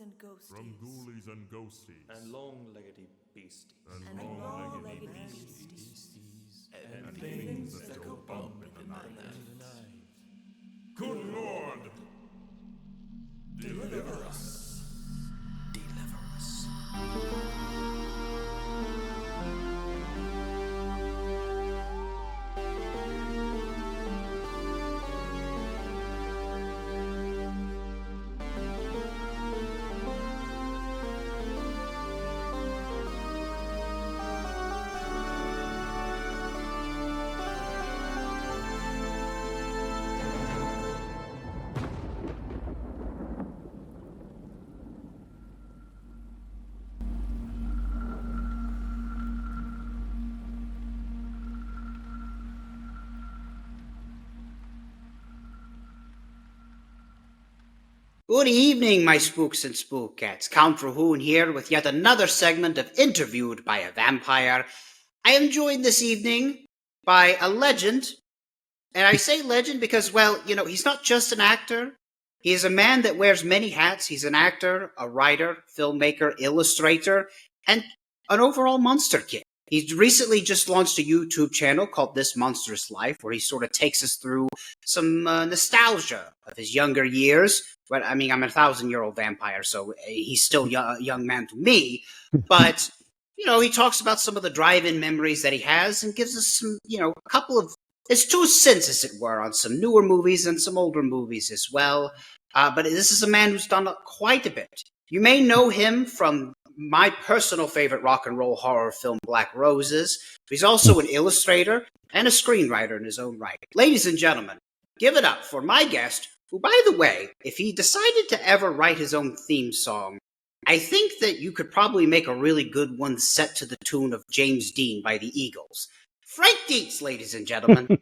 and ghosties. From ghoulies and ghosties. And long-leggedy beasties. And long-legged long-legged beasties. And things that go bump in the night. Good Lord! Deliver us. Deliver us. Good evening, my spooks and spookcats. Count Drahoon here with yet another segment of Interviewed by a Vampire. I am joined this evening by a legend, and I say legend because, well, he's not just an actor. He is a man that wears many hats. He's an actor, a writer, filmmaker, illustrator, and an overall monster kid. He's recently just launched a YouTube channel called This Monstrous Life, where he sort of takes us through some nostalgia of his younger years. But I mean, I'm a 1,000-year-old vampire, so he's still a young man to me. But, he talks about some of the drive-in memories that he has and gives us some, a couple of his 2 cents, as it were, on some newer movies and some older movies as well. But this is a man who's done quite a bit. You may know him from my personal favorite rock and roll horror film, Black Roses. He's also an illustrator and a screenwriter in his own right. Ladies and gentlemen, give it up for my guest, who, by the way, if he decided to ever write his own theme song, I think that you could probably make a really good one set to the tune of James Dean by the Eagles. Frank Dietz, ladies and gentlemen.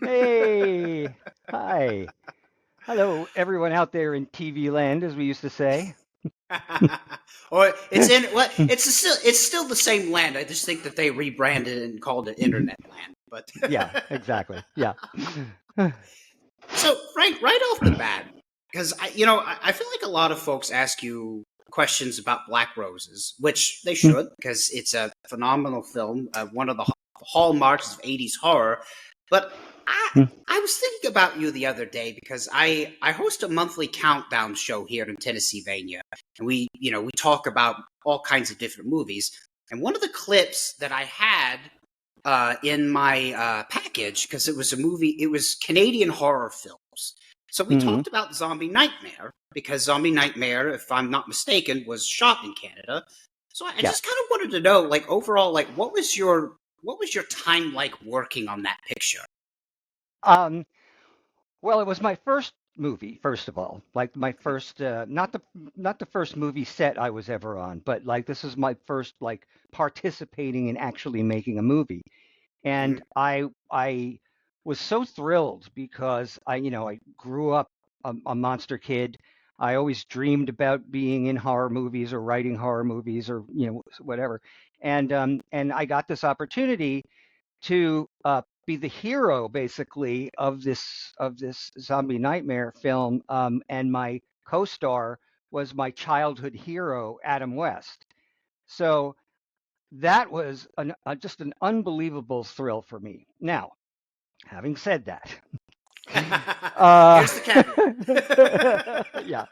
Hey, hi. Hello, everyone out there in TV land, as we used to say. Or it's still the same land. I just think that they rebranded and called it Internet Land. But Yeah, exactly. Yeah. So, Frank, right off the bat, because I feel like a lot of folks ask you questions about Black Roses, which they should, because it's a phenomenal film, one of the hallmarks of 80s horror. But I was thinking about you the other day because I host a monthly countdown show here in Tennessee, and we talk about all kinds of different movies. And one of the clips that I had in my package, because it was Canadian horror films. So we talked about Zombie Nightmare, because Zombie Nightmare, if I'm not mistaken, was shot in Canada. So I just kind of wanted to know, like, overall, like, what was your time like working on that picture? Well, it was my first movie, first of all. Like my first, not the first movie set I was ever on, but like this is my first like participating in actually making a movie. And I was so thrilled because I grew up a monster kid. I always dreamed about being in horror movies or writing horror movies or whatever. And I got this opportunity to be the hero basically of this Zombie Nightmare film. And my co-star was my childhood hero, Adam West. So that was just an unbelievable thrill for me. Now, having said that, Here's the caveat. yeah,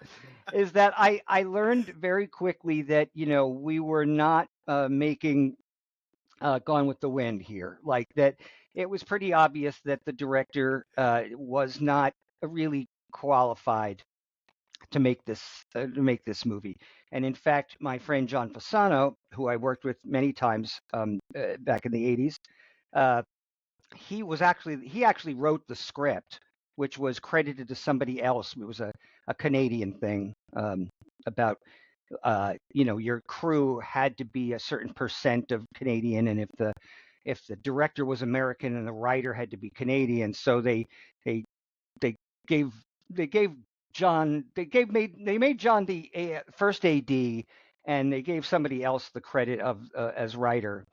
is that I learned very quickly that we were not making Gone with the Wind here. Like that, it was pretty obvious that the director was not really qualified to make this movie. And in fact, my friend John Fasano, who I worked with many times back in the 80s, he actually wrote the script, which was credited to somebody else. It was a Canadian thing about your crew had to be a certain percent of Canadian, and if the director was American and the writer had to be Canadian, so they made John the first AD, and they gave somebody else the credit of as writer.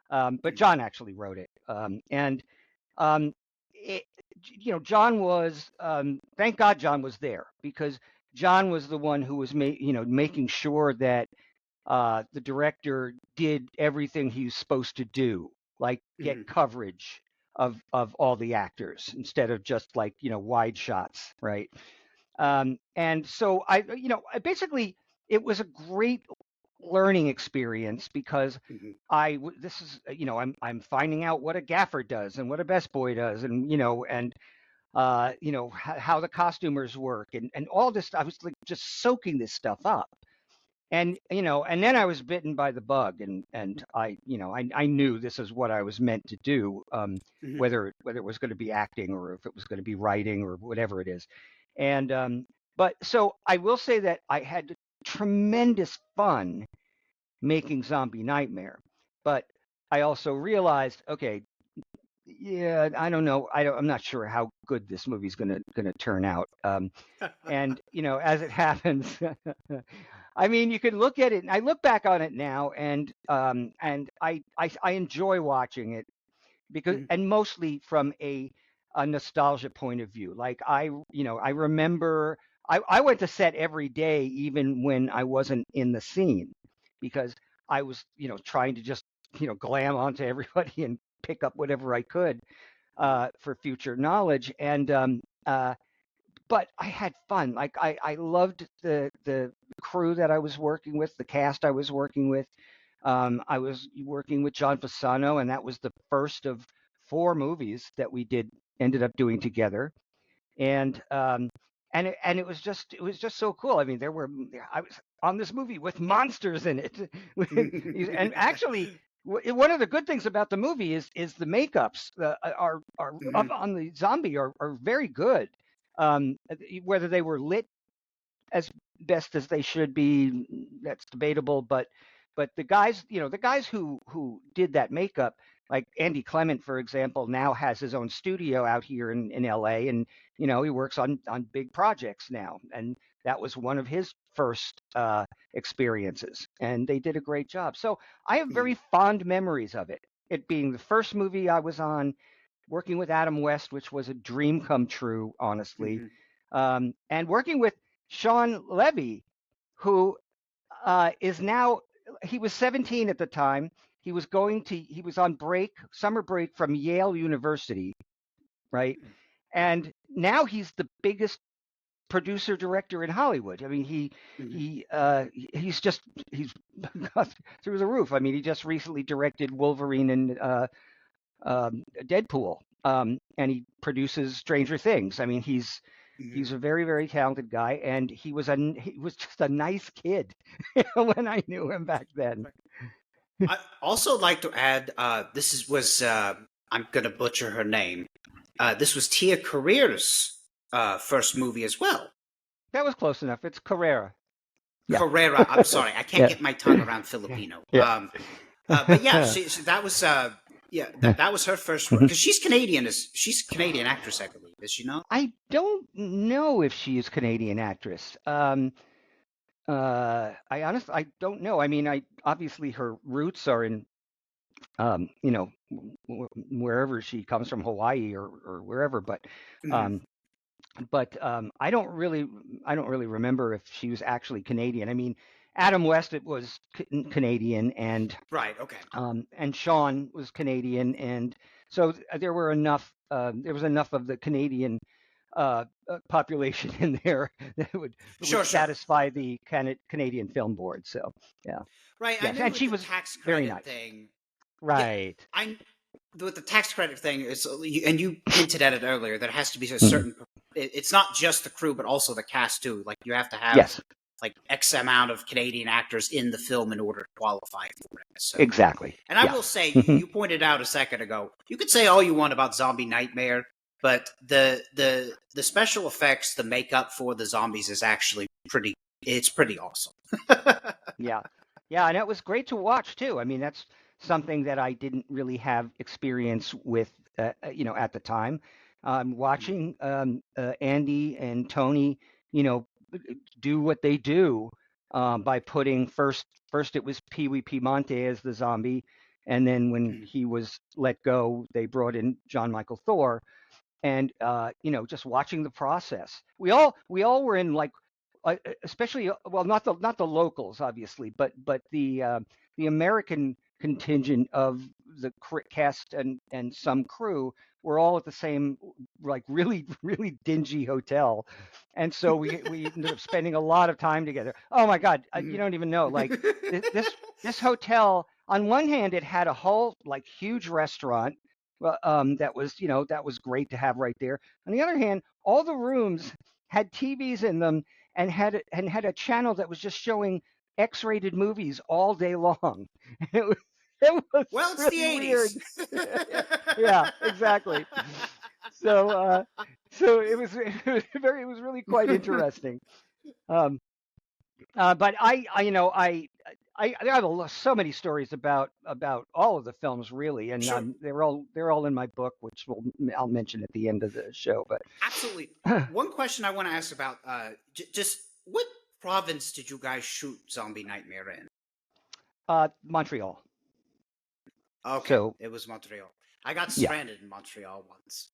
But John actually wrote it, and John was thank God John was there, because John was the one who was making sure that the director did everything he's supposed to do, like get coverage of all the actors instead of just like wide shots, right? And so basically it was a great learning experience because this is I'm finding out what a gaffer does and what a best boy does, and how the costumers work and all this. I was like just soaking this stuff up. And and then I was bitten by the bug, and I knew this is what I was meant to do, whether it was going to be acting or if it was going to be writing or whatever it is. And but so I will say that I had tremendous fun making Zombie Nightmare, but I also realized, okay, yeah, I don't know, I'm not sure how good this movie's gonna turn out. And as it happens, I mean, you can look at it, and I look back on it now, and I enjoy watching it because, and mostly from a nostalgia point of view. Like I remember I went to set every day, even when I wasn't in the scene, because I was trying to just glam onto everybody and pick up whatever I could for future knowledge. And but I had fun. Like I loved the crew that I was working with, the cast I was working with. I was working with John Fasano, and that was the first of 4 movies that we ended up doing together. And it was just so cool. I mean, I was on this movie with monsters in it, and actually, one of the good things about the movie is the makeups are on the zombie are very good. Whether they were lit as best as they should be, that's debatable. But the guys, the guys who did that makeup, like Andy Clement, for example, now has his own studio out here in LA, and he works on big projects now, and that was one of his first experiences, and they did a great job. So I have very fond memories of it. It being the first movie I was on, working with Adam West, which was a dream come true, honestly, and working with Sean Levy, who is now, he was 17 at the time. He was on summer break from Yale University, right? And now he's the biggest producer director in Hollywood. I mean, he's through the roof. I mean, he just recently directed Wolverine and Deadpool, and he produces Stranger Things. I mean, he's a very, very talented guy, and he was just a nice kid when I knew him back then. I also like to add, I'm gonna butcher her name. This was Tia Carrere's first movie as well. That was close enough. It's Carrera. Yeah. Carrera. I'm sorry, I can't get my tongue around Filipino. Yeah. But yeah, that was that was her first work, because she's Canadian. She's a Canadian actress, I believe. Is she not? I don't know if she is a Canadian actress. I don't know. I mean, obviously her roots are in, wherever she comes from, Hawaii or wherever. But I don't really remember if she was actually Canadian. I mean, Adam West was Canadian, and right, okay, and Sean was Canadian, and so there was enough of the Canadian population in there that would satisfy the Canadian Film Board. So yeah, right. Yes. I know, and she was tax credit very nice. Thing. Right. Yeah, with the tax credit thing, and you hinted at it earlier. There has to be a certain. It's not just the crew, but also the cast too. Like you have to have like X amount of Canadian actors in the film in order to qualify for it. So, exactly. And I will say, you pointed out a second ago. You could say all you want about Zombie Nightmare, but the special effects, the makeup for the zombies is actually pretty. It's pretty awesome. Yeah, and it was great to watch too. I mean, that's something that I didn't really have experience with, at the time. Watching Andy and Tony, do what they do by putting first it was Pee Wee Piemonte as the zombie, and then when he was let go, they brought in John Michael Thor, and just watching the process. We all were in like especially well, not the locals, obviously, but the American contingent of the cast and some crew were all at the same like really really dingy hotel, and so we ended up spending a lot of time together. Oh my God, you don't even know. Like this hotel, on one hand, it had a whole like huge restaurant. That was that was great to have right there. On the other hand, all the rooms had TVs in them and had a channel that was just showing X-rated movies all day long. It was Well, it's the really weird. 80s. Yeah, exactly. So it was really quite interesting. Um, but I have so many stories about all of the films really, and Sure. they're all in my book, which I'll mention at the end of the show. Absolutely. But One question I want to ask about just what province did you guys shoot Zombie Nightmare in? Montreal. Okay, So it was Montreal. I got yeah, stranded in Montreal once.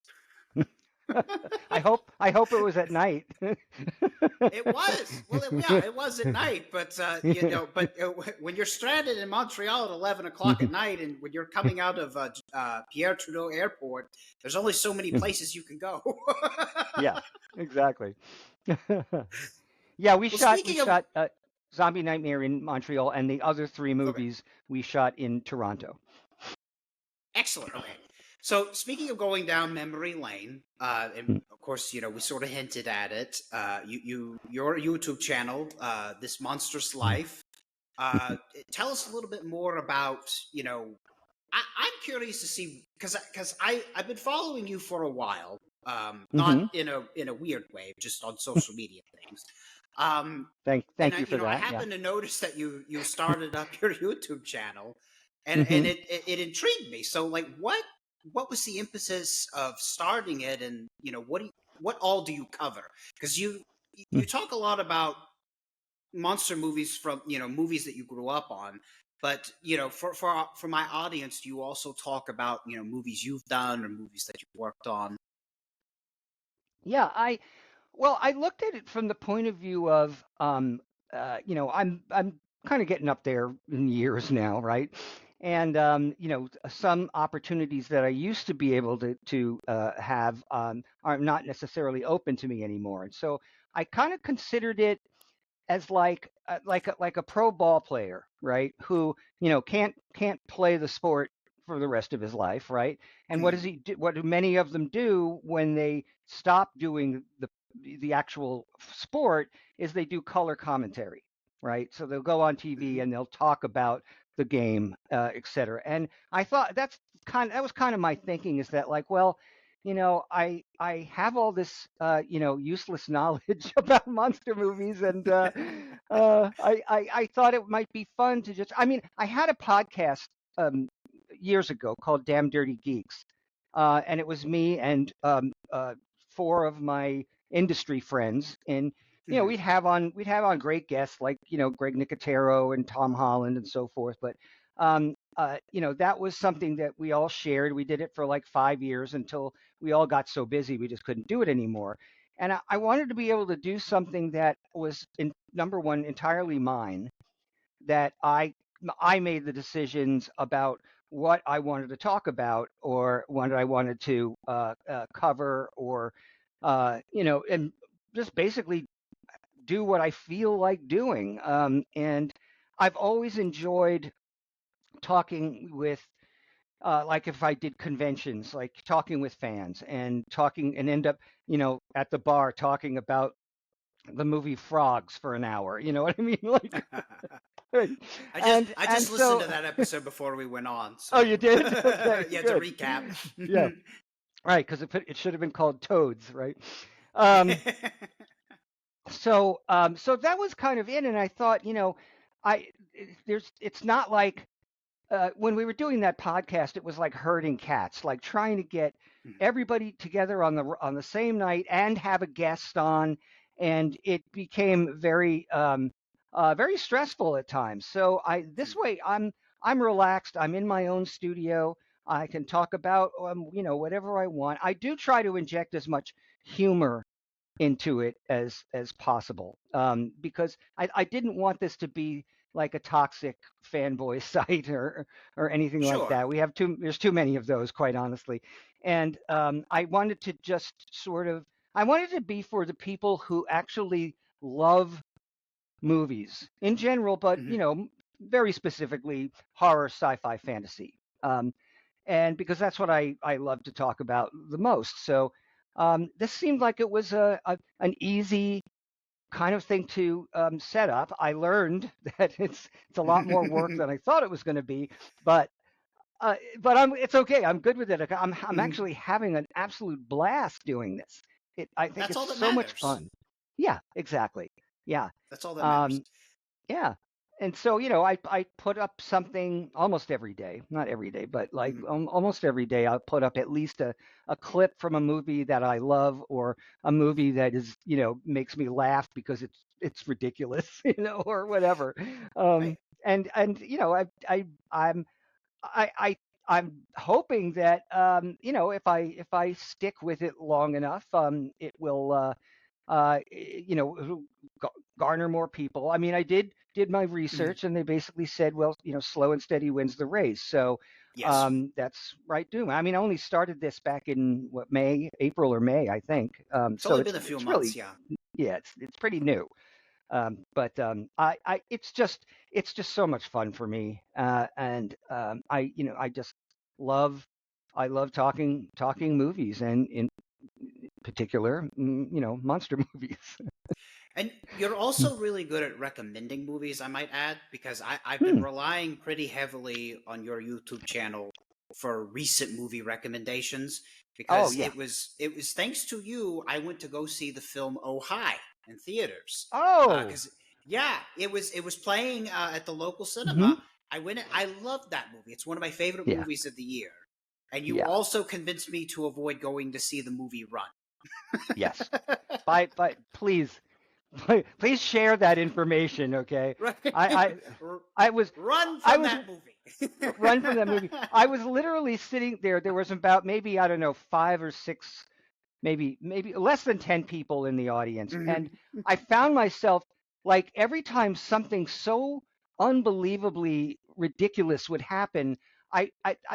I hope it was at night. It was. Well, yeah, it was at night, but when you're stranded in Montreal at 11 o'clock at night, and when you're coming out of Pierre Trudeau Airport, there's only so many places you can go. Yeah, exactly. Yeah, we Well, shot we speaking of, shot Zombie Nightmare in Montreal, and the other three okay, movies we shot in Toronto. excellent. Okay, so speaking of going down memory lane, and Hmm. of course, we sort of hinted at it. Your YouTube channel, This Monstrous Life. Tell us a little bit more about, I'm curious to see, because I've been following you for a while, not Mm-hmm. in a weird way, just on social media things. Um, and Thank you for I that. Yeah. happened to notice that you started up your YouTube channel, and Mm-hmm. it intrigued me. So, like, what was the impetus of starting it, and what all do you cover? Because you talk a lot about monster movies from movies that you grew up on, but for my audience, do you also talk about movies you've done or movies that you've worked on? Yeah, well, I looked at it from the point of view of, I'm kind of getting up there in years now, right? And some opportunities that I used to be able to have are not necessarily open to me anymore. And so I kind of considered it as like a pro ball player, right? Who can't play the sport for the rest of his life, right? And what does Mhm. he do? What do many of them do when they stop doing the actual sport is they do color commentary, right? So they'll go on TV Mhm. and they'll talk about the game, et cetera. And I thought that was kind of my thinking, is that like, well, I have all this useless knowledge about monster movies, and I thought it might be fun to just. I mean, I had a podcast years ago called Damn Dirty Geeks, and it was me and four of my industry friends, and Mhm. we'd have on great guests like Greg Nicotero and Tom Holland and so forth, but that was something that we all shared. We did it for like 5 years until we all got so busy we just couldn't do it anymore. And I wanted to be able to do something that was number one entirely mine, that I made the decisions about what I wanted to talk about or what I wanted to cover, or and just basically do what I feel like doing. And I've always enjoyed talking with like if I did conventions, like talking with fans and talking and end up, at the bar talking about the movie Frogs for an hour. You know what I mean? Like, I just and I and just listened so, to that episode before we went on, oh, you so did? Okay, yeah, to good. recap. Yeah, right, because it should have been called Toads, right? Um, so that was kind of it, and I thought, I it's not like when we were doing that podcast, it was like herding cats, like trying to get everybody together on the same night and have a guest on, and it became very stressful at times. So this way I'm relaxed. I'm in my own studio. I can talk about whatever I want. I do try to inject as much humor into it as possible, because I didn't want this to be like a toxic fanboy site or anything like Sure. that. There's too many of those, quite honestly, and I wanted to just I wanted to be for the people who actually love movies in general, but Hmm. very specifically horror, sci-fi, fantasy. And because that's what I love to talk about the most. So this seemed like it was an easy kind of thing to set up. I learned that it's a lot more work than I thought it was going to be, but it's okay. I'm good with it. I'm actually having an absolute blast doing this. I think That's it's all that so much matters. fun. Yeah, exactly. Yeah. That's all that matters. Um, yeah. And so, I put up something almost every day, not every day, but like Mhm. almost every day, I'll put up at least a clip from a movie that I love or a movie that is, makes me laugh because it's ridiculous, or whatever. Um, Right. and I'm I, I I'm hoping that if I stick with it long enough, it will it'll garner more people. I mean, I did my Mhm. research, and they basically said, well, slow and steady wins the race. So Yes. that's right, doing. I mean, I only started this back in April or May, I think. It's So only it's been a few it's months, really, yeah. yeah, it's pretty new. But it's just so much fun for me, and I just love I love talking movies, and in particular, monster movies. And you're also really good at recommending movies, I might add, because I've been Hmm. relying pretty heavily on your YouTube channel for recent movie recommendations Oh because yeah. it was thanks to you I went to go see the film Oh Hi in theaters. Oh. Because yeah, it was playing at the local Hmm. cinema. I went. I loved that movie. It's one of my favorite Yeah. movies of the year. And you Yeah. also convinced me to avoid going to see the movie Run. Yes. Please, please share that information. Okay. Right. I I I was Run I from was that movie. run from that movie. I was literally sitting there. There was about maybe, I don't know, 5 or 6, maybe less than 10 people in the audience, and Mhm. I found myself, like, every time something so unbelievably ridiculous would happen,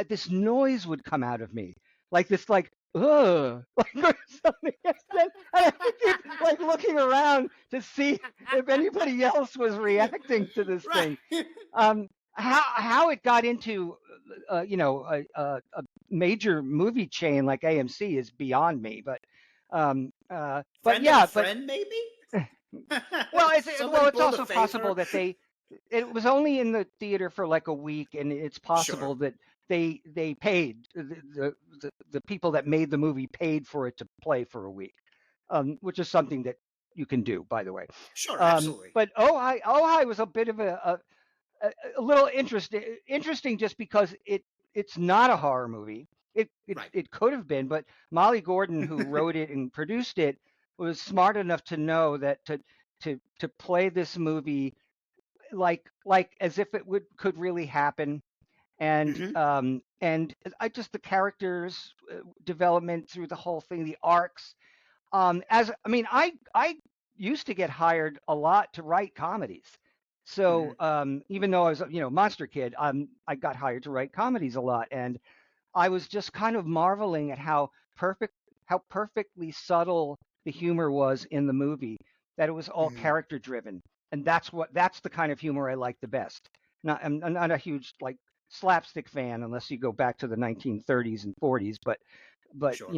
this noise would come out of me, like this, like, ugh, like, or something. And I had to keep, like, looking around to see if anybody else was reacting to this Right. thing. How it got into a major movie chain like AMC is beyond me. But Friend of a yeah, but friend, maybe? well, Somebody it's pulled a also possible favor. that it was only in the theater for like a week, and it's Sure. possible that they paid the people that made the movie paid for it to play for a week, which is something that you can do, by the way. Sure, absolutely. But Ojai was a bit of a little interesting just because it's not a horror movie. It it Right. it could have been, but Molly Gordon, who wrote it and produced it, was smart enough to know that to play this movie like as if it would could really happen, Hmm. and I just the characters development through the whole thing, the arcs. As I mean, I used to get hired a lot to write comedies. So Hmm. even though I was monster kid, I got hired to write comedies a lot, and I was just kind of marveling at how perfectly subtle the humor was in the movie. That it was all Hmm. character driven, and that's the kind of humor I like the best. I'm not a huge like slapstick fan unless you go back to the 1930s and 40s, but Sure.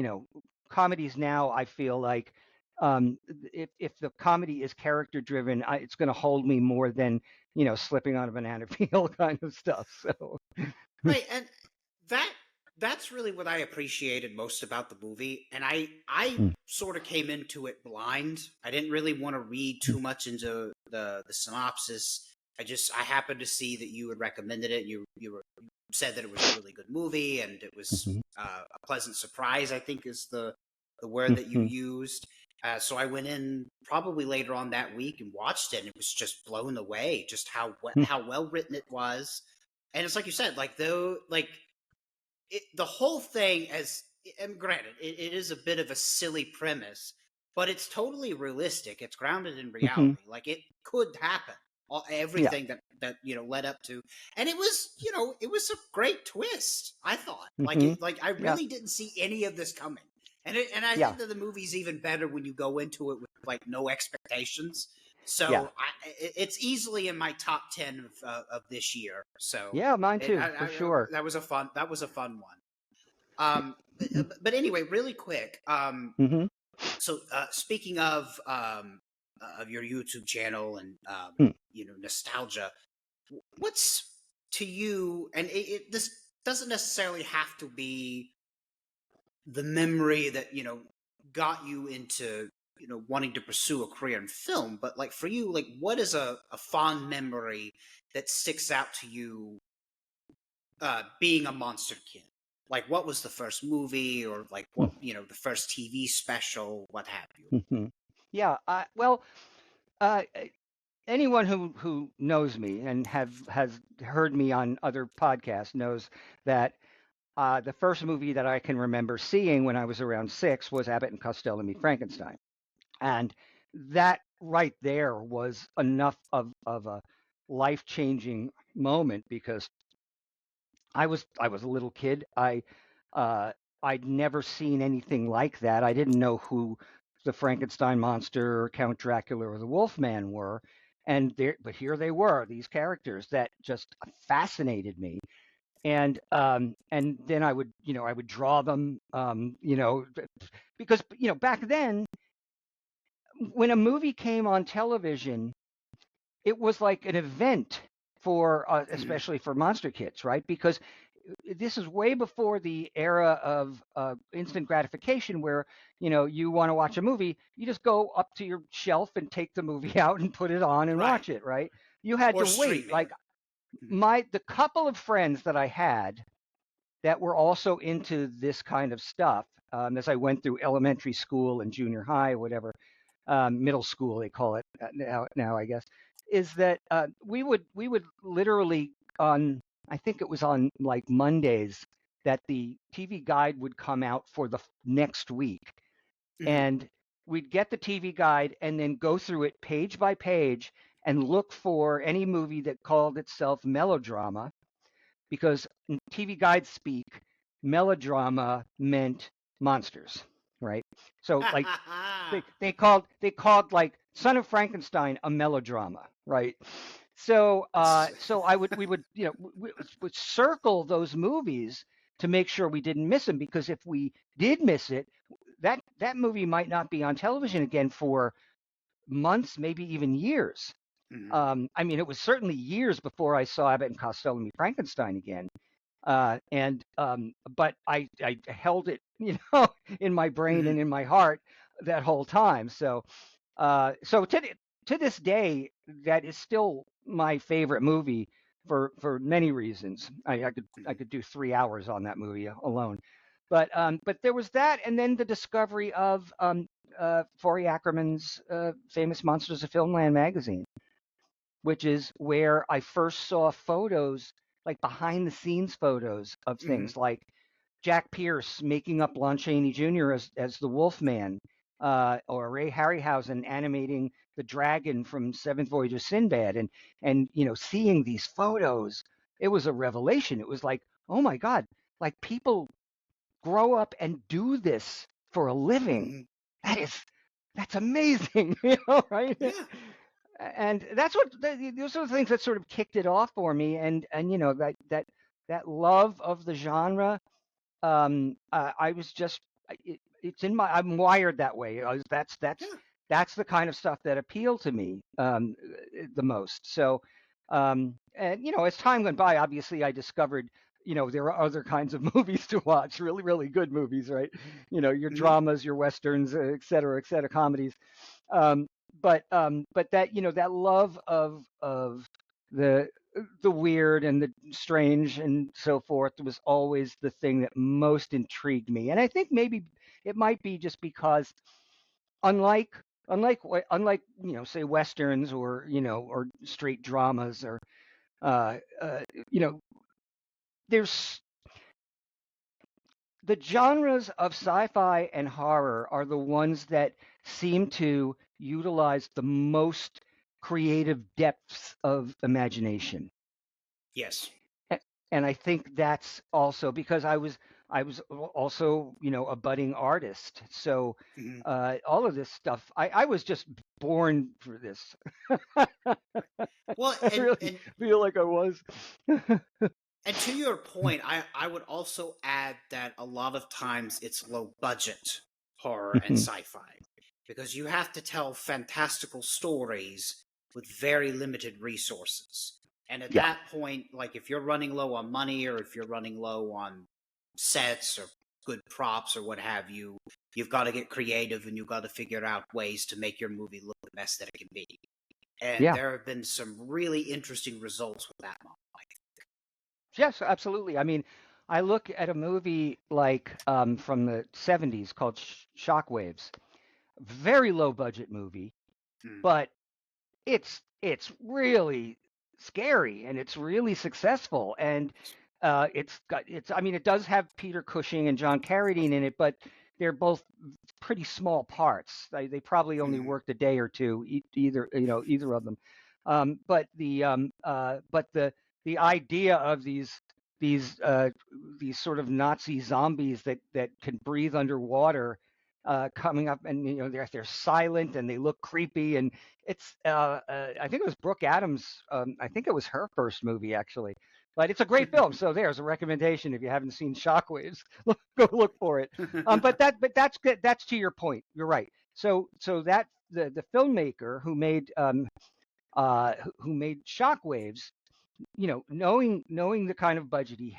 comedies now, I feel like, if the comedy is character driven, it's going to hold me more than slipping on a banana peel kind of stuff. So Right, and that that's really what I appreciated most about the movie. And I sort of came into it blind. I didn't really want to read too much into the synopsis. I happened to see that you had recommended it. You said that it was a really good movie, and it was Mhm. a pleasant surprise, I think is the word that you used. So I went in probably later on that week and watched it, and it was just blown away just how well written it was. And it's like you said, like though, like the whole thing, as and granted, it is a bit of a silly premise, but it's totally realistic. It's grounded in Hmm. reality. Like it could happen. Yeah. Everything that led up to, and it was it was a great twist. I thought Hmm. like I Yeah. really didn't see any of this coming, and I Yeah. think that the movie's even better when you go into it with like no expectations. Yeah. So it's easily in my top 10 of this year. So Yeah. Mine it, too, for sure. that was a fun one. But anyway, really quick. Hmm. So speaking of your YouTube channel and nostalgia, what's to you? And this doesn't necessarily have to be the memory that got you into wanting to pursue a career in film, but like for you, like what is a fond memory that sticks out to you being a monster kid? Like what was the first movie or like what the first TV special, what have you? Hmm. Yeah. Well, uh, anyone who knows me and has heard me on other podcasts knows that the first movie that I can remember seeing when I was around 6 was Abbott and Costello Meet Frankenstein, and that right there was enough of a life changing moment because I was a little kid. Uh, I'd never seen anything like that. I didn't know who the Frankenstein monster, or Count Dracula, or the Wolfman were, but here they were, these characters that just fascinated me. And then I would draw them, because back then when a movie came on television, it was like an event for Mhm. especially for monster kids, right? Because this is way before the era of instant gratification where you want to watch a movie, you just go up to your shelf and take the movie out and put it on and Right. watch it, right? You had Or to wait. streaming. Like Mhm. the couple of friends that I had that were also into this kind of stuff, as I went through elementary school and junior high, whatever, middle school they call it now I guess, is that we would literally on, I think it was on like Mondays, that the TV guide would come out for the next week, Mhm. and we'd get the TV guide and then go through it page by page and look for any movie that called itself melodrama, because in TV guide speak, melodrama meant monsters, right? So like they called like Son of Frankenstein a melodrama, right? So we would would circle those movies to make sure we didn't miss them, because if we did miss it, that movie might not be on television again for months, maybe even years. Mhm. I mean, it was certainly years before I saw Abbott and Costello Meet Frankenstein again. And But I held it, in my brain Mhm. and in my heart that whole time. So to this day, that is still my favorite movie for many reasons. I could do 3 hours on that movie alone. But there was that, and then the discovery of Forey Ackerman's famous Monsters of Filmland magazine, which is where I first saw photos, like behind the scenes photos of Mhm. things like Jack Pierce making up Lon Chaney Jr. as the Wolfman, or Ray Harryhausen animating the dragon from Seventh Voyage of Sinbad, and seeing these photos, it was a revelation. It was like, oh my God, like people grow up and do this for a living. Mhm. That is that's amazing, right? Yeah. And that's those are the things that sort of kicked it off for me, and that love of the genre. I was just it's in my I'm wired that way. Yeah. That's the kind of stuff that appealed to me the most. So and as time went by, obviously I discovered there are other kinds of movies to watch, really really good movies, right? Your Mhm. dramas, your westerns, et cetera, comedies. Um, but that that love of the the weird and the strange and so forth was always the thing that most intrigued me. And I think maybe it might be just because unlike unlike say westerns, or straight dramas, or uh, uh, you know there's the genres of sci-fi and horror are the ones that seem to utilize the most creative depths of imagination. Yes. A- And I think that's also because I was also, a budding artist. So Mhm. all of this stuff, I was just born for this. Well, I really feel like I was. and to your point, I would also add that a lot of times it's low budget horror and Mhm. sci-fi because you have to tell fantastical stories with very limited resources. And at Yeah, that point, like if you're running low on money or if you're running low on sets or good props or what have you, you've got to get creative and you've got to figure out ways to make your movie look the best that it can be. And yeah. there have been some really interesting results with that model. Yes, absolutely. I mean, I look at a movie like from the 70s called Shockwaves. Very low budget movie, Mm, but it's really scary and it's really successful and it's I mean it does have Peter Cushing and John Carradine in it, but they're both pretty small parts. They probably only mm, worked a day or two either of them. But the idea of these these sort of Nazi zombies that can breathe underwater coming up, and they're silent and they look creepy, and it's I think it was Brooke Adams. I think it was her first movie actually, but it's a great film. So there's a recommendation if you haven't seen Shockwaves, go look for it. But that's to your point. You're right. So that the filmmaker who made Shockwaves, knowing the kind of budget he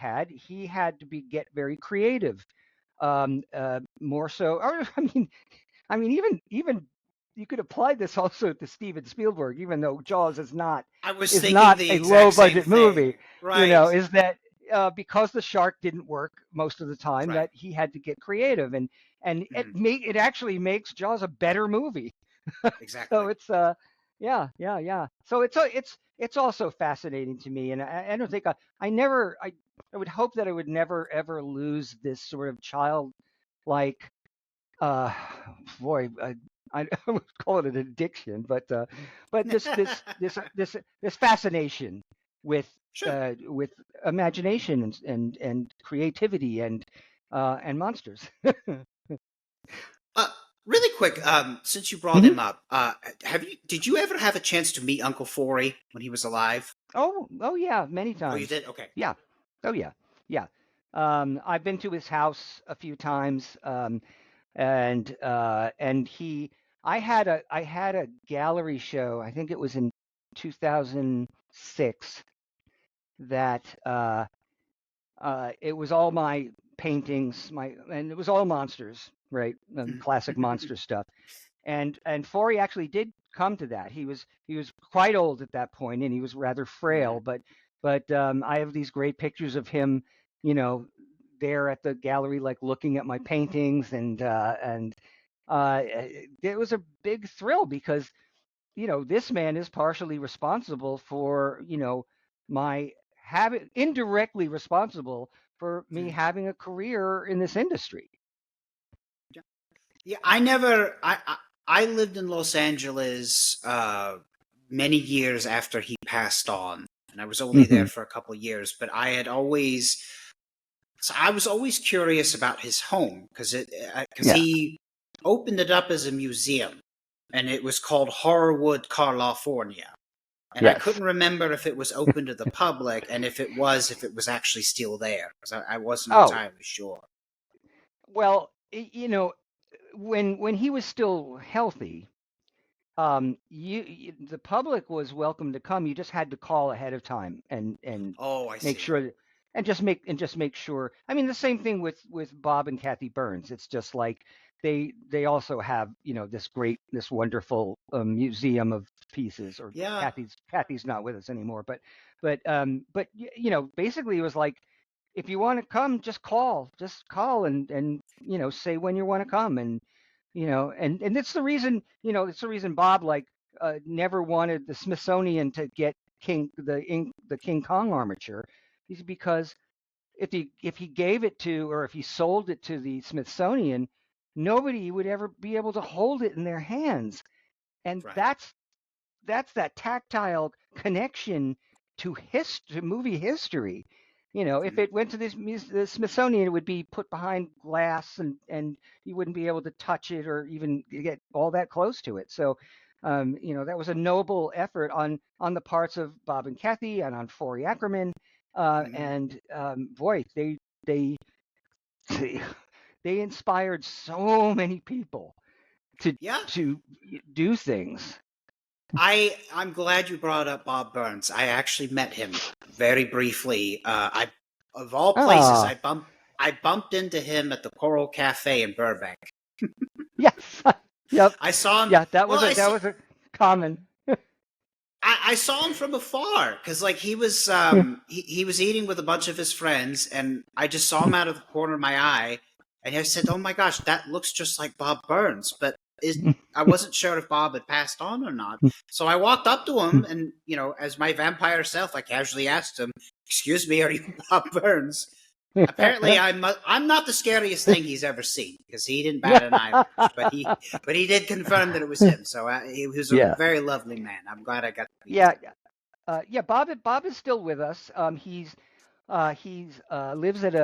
had to get very creative. More so, or even you could apply this also to Steven Spielberg, even though Jaws I was is thinking not the a low exact same budget thing. movie. Right. Is that because the shark didn't work most of the time, Right. that he had to get creative, and Mhm. it actually makes Jaws a better movie. So Exactly. it's yeah. So it's also fascinating to me, and I don't think I would hope that I would never ever lose this sort of childlike uh boy I would call it an addiction, but this fascination Sure. with imagination and creativity and monsters. Uh, really quick, since you brought Mhm. him up, did you ever have a chance to meet Uncle Forey when he was alive? Oh yeah, many Oh, you times. did? Okay. Yeah. Oh yeah. Yeah. I've been to his house a few times, and he I had a gallery show. I think it was in 2006 that it was all my paintings, and it was all monsters, right? Classic monster stuff. And Forey actually did come to that. He was quite old at that point, and he was rather frail. Mhm. But I have these great pictures of him, you know, there at the gallery, like looking at my paintings, and it was a big thrill because this man is partially responsible for my having indirectly responsible for me Mhm. having a career in this industry. Yeah. Yeah, I never. I lived in Los Angeles many years after he passed on, and I was only there Hmm. for a couple of years. But I was always curious about his home because Yeah. he opened it up as a museum, and it was called Horrorwood, California. And I Yes. couldn't remember if it was open to the public, and if it was actually still there, because I wasn't Oh, entirely sure. well, when he was still healthy, the public was welcome to come. You just had to call ahead of time and Oh, I make see. sure that, and just make sure. I mean, the same thing with Bob and Kathy Burns. It's just like they also have this wonderful museum of pieces. Or Yeah. Kathy's not with us anymore, but basically it was like, if you want to come, just call and say when you want to come. And it's the reason Bob never wanted the Smithsonian to get the King Kong armature, is because if he gave it to, or if he sold it to the Smithsonian, nobody would ever be able to hold it in their hands. And Right. that's that tactile connection to movie history. You know, if Mhm. it went to the Smithsonian, it would be put behind glass, and you wouldn't be able to touch it or even get all that close to it. So, you know, that was a noble effort on the parts of Bob and Kathy and on Forey Ackerman. Mhm. And boy, they they they inspired so many people to Yeah. to do things. I'm glad you brought up Bob Burns. I actually met him very briefly. I of all places, Ah, I bumped into him at the Coral Cafe in Burbank. yes. Yep. I saw him. Yeah, that Well, was a common. I saw him from afar because like he was eating with a bunch of his friends, and I just saw him out of the corner of my eye, and I said, "Oh my gosh, that looks just like Bob Burns." But I wasn't sure if Bob had passed on or not, so I walked up to him, and as my vampire self, I casually asked him, "Excuse me, are you Bob Burns?" Apparently, I'm not the scariest thing he's ever seen because he didn't bat an eyelash, but he did confirm that it was him. So he was a Yeah. very lovely man. I'm glad I got to meet Yeah. him. Yeah. Bob is still with us. He's lives at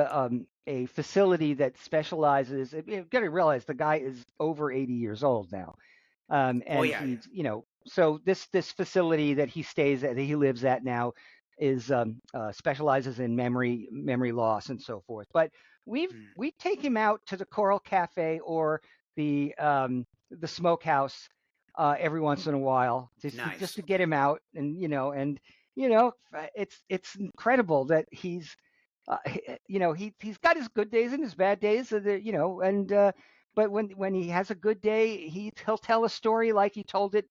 a facility that specializes. You got to realize the guy is over 80 years old now. Oh And yeah, he's, you know, so this facility that he stays at, that he lives at now, is specializes in memory loss and so forth. But mm, we take him out to the Coral Cafe or the Smokehouse every once in a while, just nice. to get him out, and you know, it's incredible that you know, he's got his good days and his bad days, you know, and but when he has a good day, he'll tell a story like he told it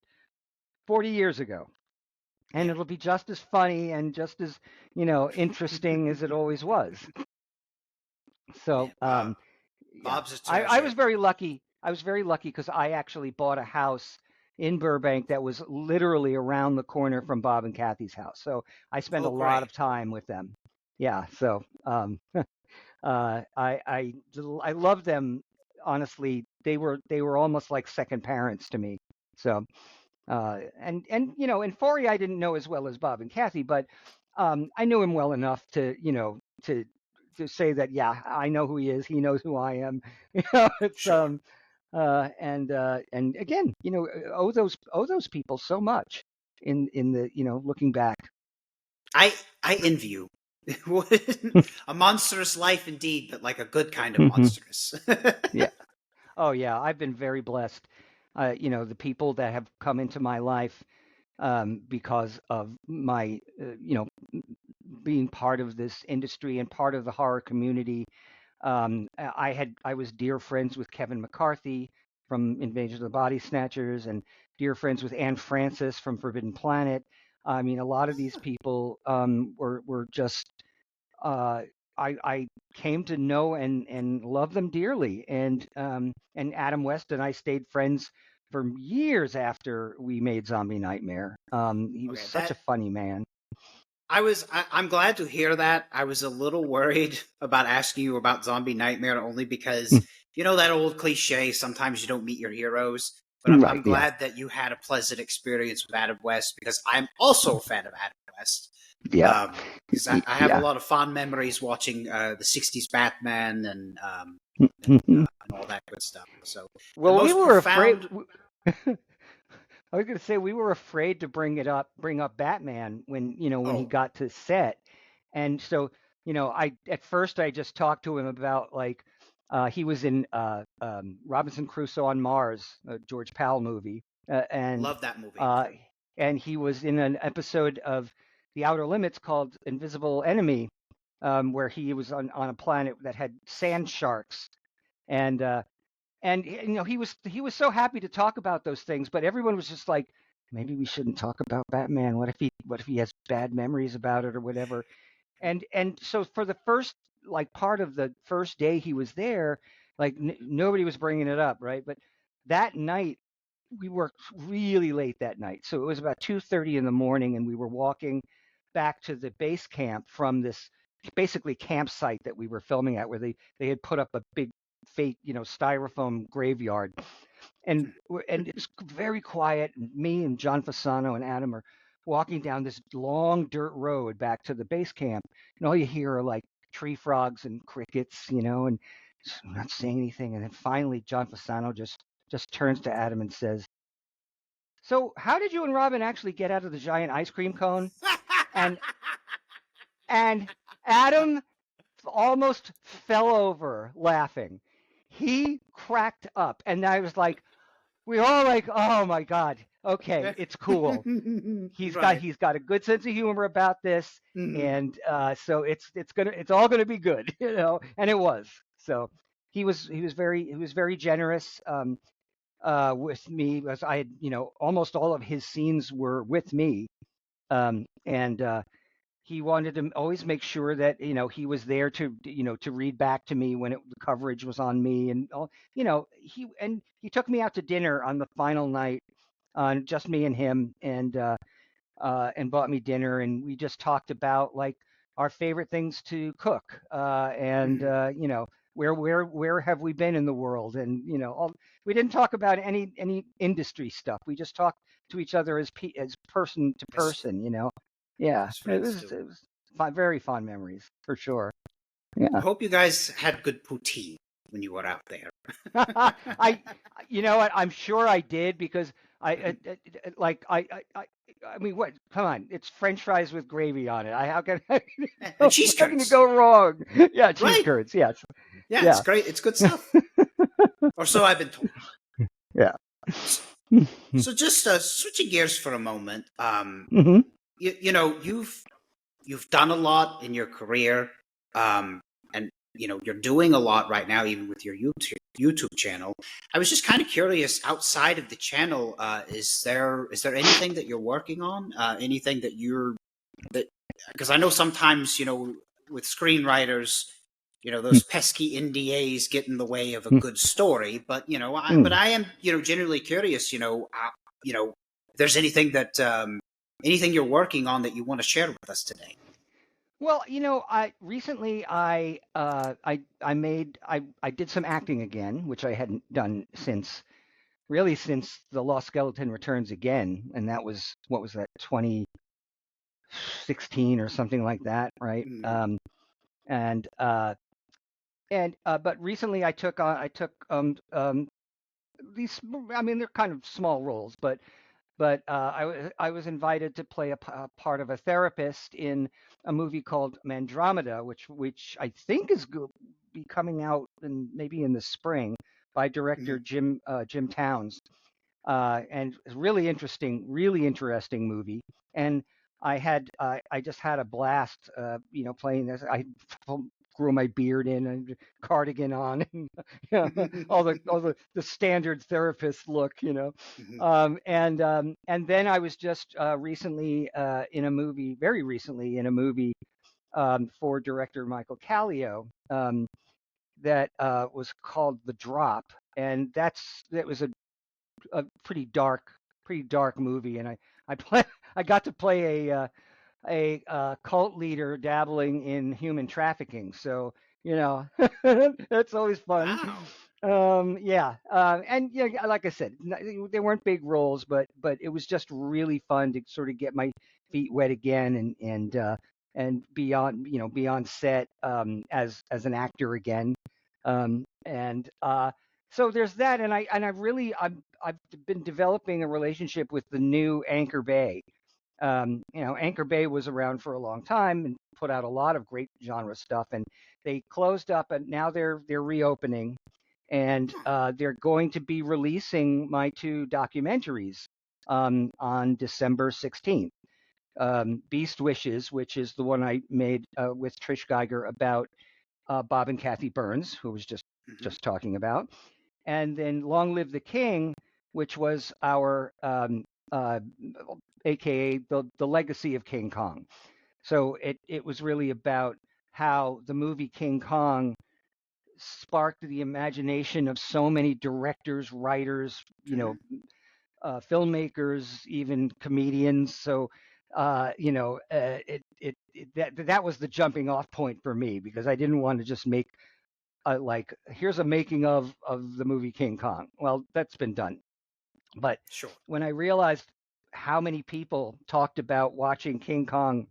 40 years ago, and Yeah, it'll be just as funny and just as, you know, interesting as it always was. yeah. So, yeah, Bob's a I treasure. was very lucky. I was very lucky because I actually bought a house in Burbank that was literally around the corner from Bob and Kathy's house. So I spent a Oh lot great. of time with them. Yeah, so I love them. Honestly, they were almost like second parents to me. So and you know, and Forey I didn't know as well as Bob and Kathy, but I knew him well enough to, you know, to say that, yeah, I know who he is. He knows who I am. You know, it's Sure. and again, you know, owe those people so much in the, you know, looking back. I envy you. A monstrous life indeed, but like a good kind of Mhm. monstrous. Yeah. Oh yeah, I've been very blessed. You know, the people that have come into my life because of my, you know, being part of this industry and part of the horror community. I was dear friends with Kevin McCarthy from Invasion of the Body Snatchers, and dear friends with Anne Francis from Forbidden Planet. I mean, a lot of these people were just uh, I came to know and love them dearly. And Adam West and I stayed friends for years after we made Zombie Nightmare. He was Okay, such a funny man. I'm glad to hear that. I was a little worried about asking you about Zombie Nightmare only because that old cliche, sometimes you don't meet your heroes. But I'm Right? Yeah. glad that you had a pleasant experience with Adam West because I'm also a fan of Adam West. Yeah. Because I have a Yeah. lot of fond memories watching the '60s Batman and all that good stuff. So the Well, we most were afraid. profound. I was going to say we were afraid to bring up Batman when, you know, when he Oh, got to set. And so, you know, I at first I just talked to him about, like, he was in Robinson Crusoe on Mars, a George Powell movie, love that movie. uh, and he was in an episode of The Outer Limits called Invisible Enemy, where he was on a planet that had sand sharks, and you know, he was so happy to talk about those things, but everyone was just like, maybe we shouldn't talk about Batman. What if he has bad memories about it or whatever? And so for the first, like, part of the first day he was there, like, nobody was bringing it up, right? But that night we worked really late that night, so it was about 2:30 in the morning, and we were walking back to the base camp from this basically campsite that we were filming at, where they had put up a big fake, styrofoam graveyard, and it's very quiet. And me and John Fasano and Adam are walking down this long dirt road back to the base camp, and all you hear are like tree frogs and crickets, and not saying anything. And then finally, John Fasano just turns to Adam and says, "So, how did you and Robin actually get out of the giant ice cream cone?" And and Adam almost fell over laughing. He cracked up, and I was like, we all like, oh my God, okay, it's cool. Right. He's got a good sense of humor about this, Mhm. and so it's all gonna be good, and it was. So he was very generous with me, as I had, almost all of his scenes were with me, and he wanted to always make sure that he was there to read back to me when the coverage was on me, and all. He took me out to dinner on the final night, on just me and him, and bought me dinner, and we just talked about like our favorite things to cook, and Mhm. where have we been in the world, and we didn't talk about any industry stuff. We just talked to each other as person to As, person. Yeah, as it friends was do. it was very fond memories for sure. I Yeah. hope you guys had good poutine when you were out there. I, you know what? I'm sure I did because like I mean, what? Come on, it's French fries with gravy on it. How can And cheese how can you curds. go wrong? Yeah, cheese Right. curds. Yes. Yeah, it's Yeah. great. It's good stuff. Or so I've been told. Yeah. S- So just switching gears for a moment. Hmm. You've done a lot in your career, and you're doing a lot right now, even with your YouTube channel. I was just kind of curious. Outside of the channel, is there anything that you're working on? Anything that because I know sometimes with screenwriters, those pesky NDAs get in the way of a good story. But I am genuinely curious. If there's anything you're working on that you want to share with us today. Well, I recently I did some acting again, which I hadn't done since The Lost Skeleton Returns again, and that was, what was that, 2016 or something like that, right? Mm, And but recently I took these, I mean, they're kind of small roles, but I was invited to play a part of a therapist in a movie called Mandromeda, which I think is be coming out maybe in the spring, by director mm, Jim Towns, and it's really interesting movie. And I just had a blast, playing this. I grew my beard in and cardigan on, and all the standard therapist look, mhm, and then I was just recently in a movie, very recently in a movie, for director Michael Callio, that was called The Drop, and that was a pretty dark movie, and I play I got to play a cult leader dabbling in human trafficking. So that's always fun. Wow. Yeah, and yeah, like I said, they weren't big roles, but it was just really fun to sort of get my feet wet again, and be on set, as an actor again, and so there's that, and I've been developing a relationship with the new Anchor Bay. Anchor Bay was around for a long time and put out a lot of great genre stuff, and they closed up, and now they're reopening, and they're going to be releasing my two documentaries, on December 16th. Beast Wishes, which is the one I made with Trish Geiger about Bob and Kathy Burns, who was just Mhm. just talking about, and then Long Live the King, which was our AKA the legacy of King Kong. So it was really about how the movie King Kong sparked the imagination of so many directors, writers, Mhm. filmmakers, even comedians. So that was the jumping off point for me, because I didn't want to just make like here's a making of the movie King Kong. Well, that's been done. But Sure. when I realized how many people talked about watching King Kong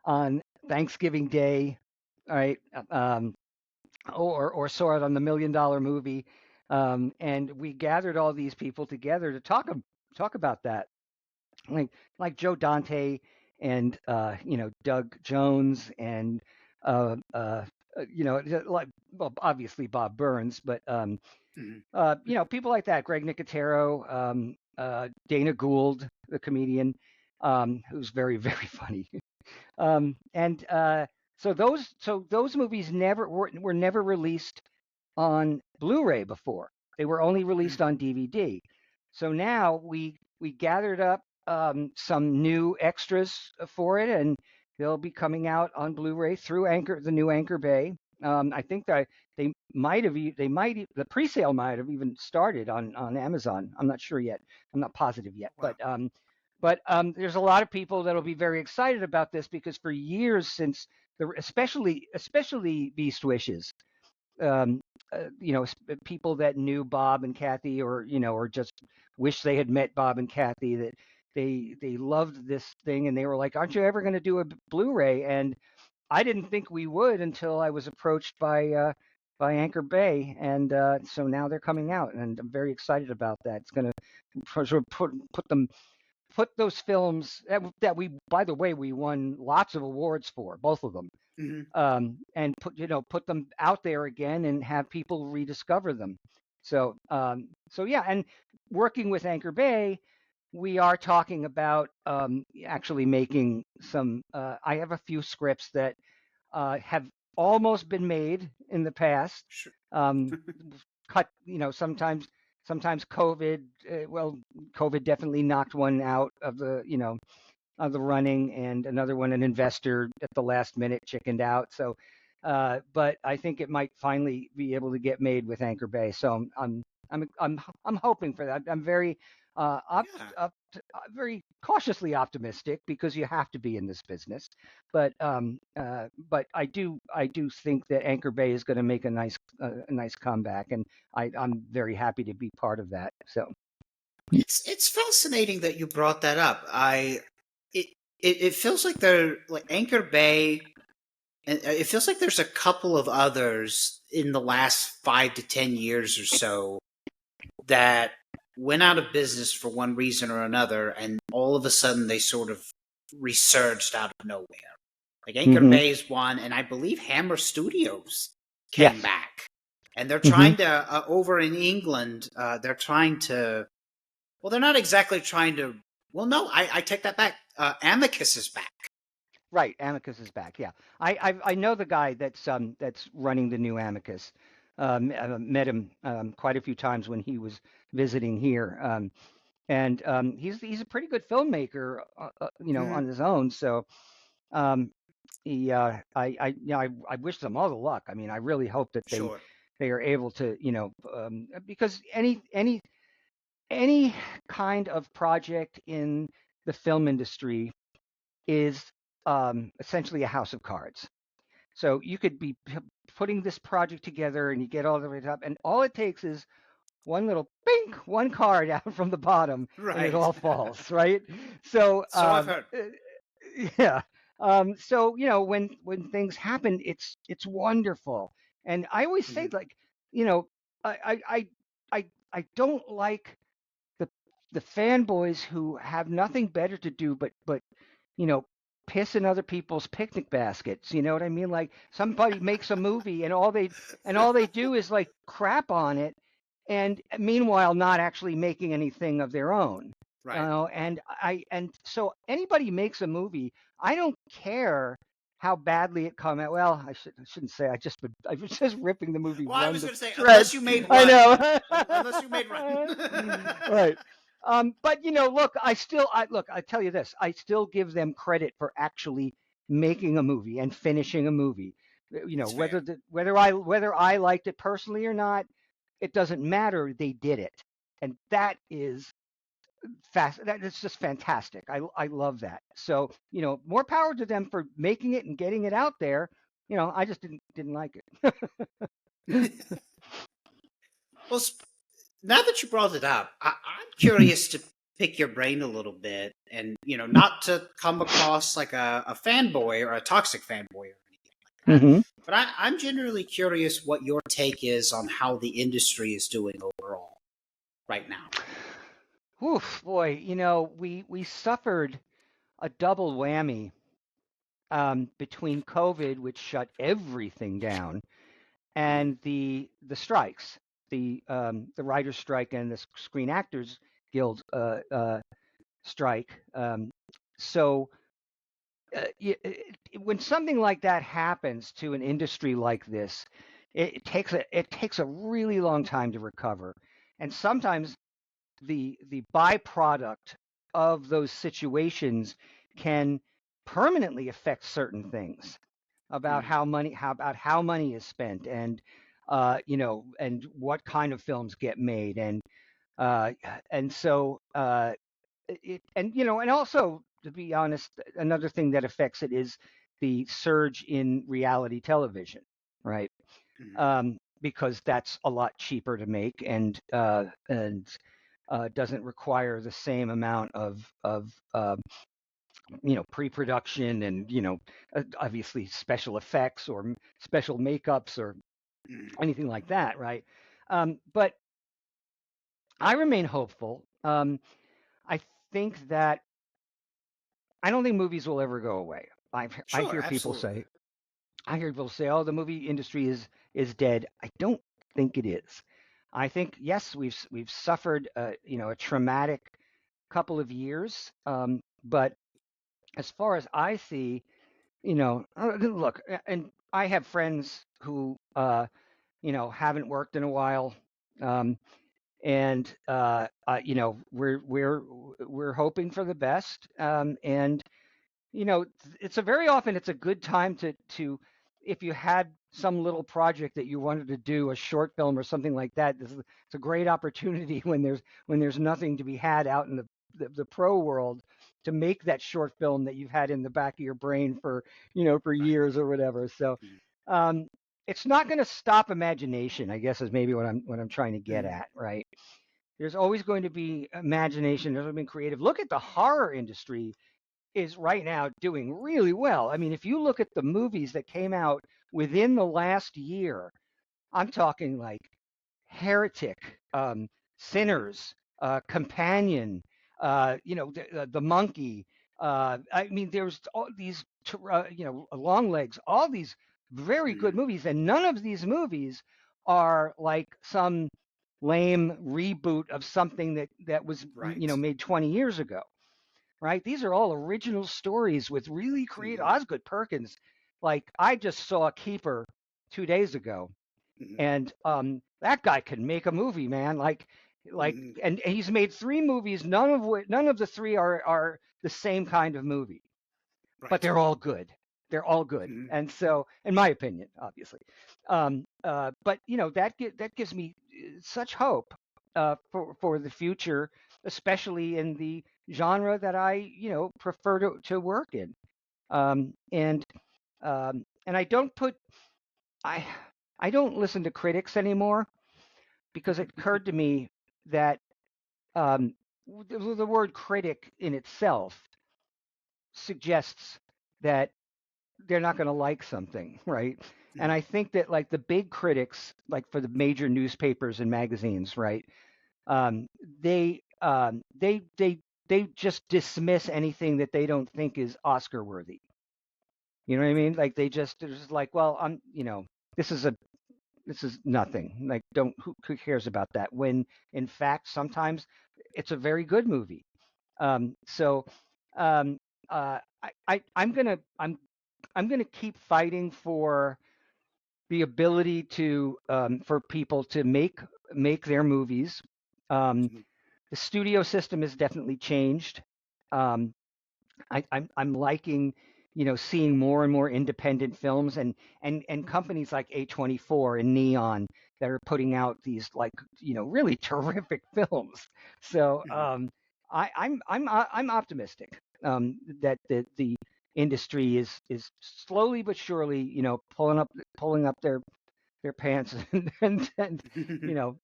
on Thanksgiving Day, all right, or saw it on the $1 Million Movie, and we gathered all these people together to talk about that, like Joe Dante and Doug Jones and like, well, obviously Bob Burns, but Mhm. people like that, Greg Nicotero, Dana Gould, the comedian, who's very very funny. And so those movies were never released on Blu-ray before. They were only released on DVD. So now we gathered up some new extras for it, and they'll be coming out on Blu-ray through the new Anchor Bay. I think that the pre-sale might have even started on Amazon. I'm not sure yet. I'm not positive yet, Wow. but there's a lot of people that'll be very excited about this because for years since especially Beast Wishes, um, people that knew Bob and Kathy, or just wish they had met Bob and Kathy, that they loved this thing, and they were like, "Aren't you ever going to do a Blu-ray?" And I didn't think we would until I was approached by Anchor Bay, and so now they're coming out, and I'm very excited about that. It's going to sort of put those films that we, by the way, we won lots of awards for, both of them, Mhm. and put them out there again and have people rediscover them. So yeah, and working with Anchor Bay, we are talking about actually making some. I have a few scripts that have almost been made in the past. Sure. Um, cut, sometimes COVID. COVID definitely knocked one out of the running, and another one, an investor at the last minute chickened out. So, but I think it might finally be able to get made with Anchor Bay. So I'm hoping for that. I'm very Yeah. very cautiously optimistic because you have to be in this business. But I do think that Anchor Bay is going to make a nice comeback, and I'm very happy to be part of that. So. It's fascinating that you brought that up. It it feels like they're like Anchor Bay, and it feels like there's a couple of others in the last 5 to 10 years or so that went out of business for one reason or another, and all of a sudden they sort of resurged out of nowhere. Like Anchor Hmm. Bay is one, and I believe Hammer Studios came Yes. back, and they're Hmm. trying to over in England. They're trying to. Well, they're not exactly trying to. Well, no, I take that back. Amicus is back. Right, Amicus is back. Yeah, I know the guy that's running the new Amicus. I've met him quite a few times when he was visiting here, and he's a pretty good filmmaker, Hmm. on his own. So um, I wish them all the luck. I mean, I really hope that Sure. they are able to, because any kind of project in the film industry is essentially a house of cards. So you could be putting this project together and you get all the way up, and all it takes is one little bink, one card out from the bottom, and it Right. all falls, right? So So I've heard. yeah. So when things happen, it's wonderful, and I always say, Mhm. like, you know, I don't like the fanboys who have nothing better to do but you know piss in other people's picnic baskets. You know what I mean? Like somebody makes a movie and all they do is like crap on it, and meanwhile not actually making anything of their own. Right. And so anybody makes a movie, I don't care how badly it come out. Well, I shouldn't say. I was just ripping the movie Well, I Run was to going to say, unless shreds. you made I Run. know. Unless you made Run. Right. But look, I tell you this, I still give them credit for actually making a movie and finishing a movie. It's fair. Whether I liked it personally or not, it doesn't matter. They did it, and that is fast. That is just fantastic. I love that. So more power to them for making it and getting it out there. I just didn't like it. Well, now that you brought it up, I'm curious to pick your brain a little bit, and not to come across like a fanboy or a toxic fanboy or anything like that. Hmm. But I'm generally curious what your take is on how the industry is doing overall right now. Oof, boy, we suffered a double whammy between COVID, which shut everything down, Mm, and the strikes, the writers' strike and the Screen Actors Guild strike. So when something like that happens to an industry like this, it takes a really long time to recover, and sometimes the byproduct of those situations can permanently affect certain things about mm, how money is spent, and and what kind of films get made, uh and so and also, to be honest, another thing that affects it is the surge in reality television, right? mm, Because that's a lot cheaper to make, and doesn't require the same amount of pre-production, and obviously special effects or special makeups or mm. anything like that, right? But I remain hopeful. I think that I don't think movies will ever go away. I Sure, hear people absolutely. say, "Oh, the movie industry is dead." I don't think it is. I think, yes, we've suffered a traumatic couple of years, but as far as I see, look, and I have friends who haven't worked in a while, um, and we're hoping for the best, and very often it's a good time to if you had some little project that you wanted to do, a short film or something like that. It's a great opportunity when there's nothing to be had out in the pro world, to make that short film that you've had in the back of your brain for Right. years or whatever. So Mm, um, it's not going to stop imagination, I guess, is maybe what I'm trying to get mm, at, right? There's always going to be imagination. There's always been creative. Look at the horror industry is right now doing really well. I mean, if you look at the movies that came out within the last year, I'm talking like Heretic, mm, Sinners, Companion, the Monkey. I mean, there's all these, Long Legs, all these very good mm. movies, and none of these movies are like some lame reboot of something that was Right. made 20 years ago, right? These are all original stories with really creative. Mm, Osgood Perkins, like, I just saw Keeper 2 days ago, mm, and that guy can make a movie, man. Like, mm. and he's made three movies. None of the three are the same kind of movie, but Right. they're all good. They're all good, Mm, and so, in my opinion, obviously, but that gives me such hope for the future, especially in the genre that I prefer to work in. And I don't put I I don't listen to critics anymore, because it occurred to me that um, the word critic in itself suggests that they're not going to like something, right? And mm, I think that, like, the big critics, like for the major newspapers and magazines, right? Um, they just dismiss anything that they don't think is Oscar worthy. You know what I mean? Like, they're just like, well, this is a this is nothing. Like, don't who cares about that? When in fact, sometimes it's a very good movie. So um, I'm gonna keep fighting for the ability to for people to make their movies. Um, mm, the studio system has definitely changed. Um, I'm liking, seeing more and more independent films, and companies like A24 and Neon that are putting out these, like, really terrific films. So mm, I'm optimistic that the industry is slowly but surely, pulling up their pants and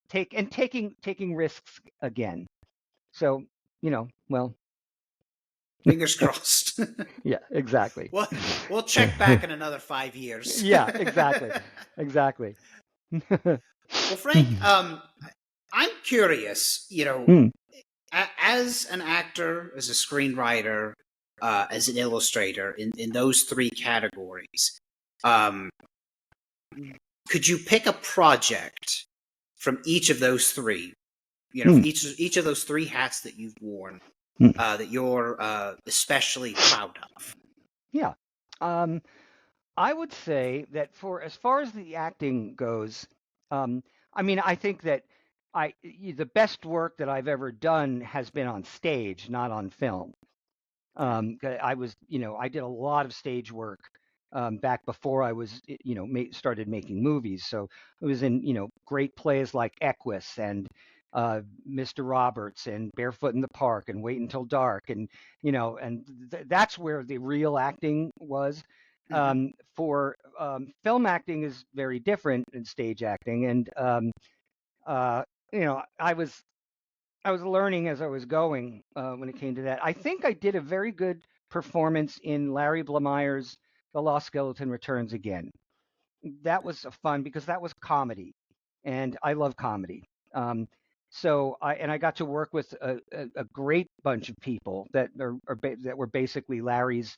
taking risks again. So, well, Fingers crossed. yeah, exactly. Well, we'll check back in another 5 years. Yeah, exactly. Exactly. Well, Frank, I'm curious, Hmm. as an actor, as a screenwriter, as an illustrator, in those three categories, um, could you pick a project from each of those three? Hmm. Each of those three hats that you've worn, Hmm. that you're especially proud of. Yeah. Um, I would say that for as far as the acting goes, um, I mean, I think that the best work that I've ever done has been on stage, not on film. 'Cause I did a lot of stage work back before I was, started making movies. So I was in, great plays like Equus and Mr. Roberts and Barefoot in the Park and Wait Until Dark, and that's where the real acting was. Hmm. For film acting is very different than stage acting, and uh, I was learning as I was going when it came to that. I think I did a very good performance in Larry Blameyer's The Lost Skeleton Returns Again. That was fun because that was comedy, and I love comedy. Um, I got to work with a great bunch of people that were basically Larry's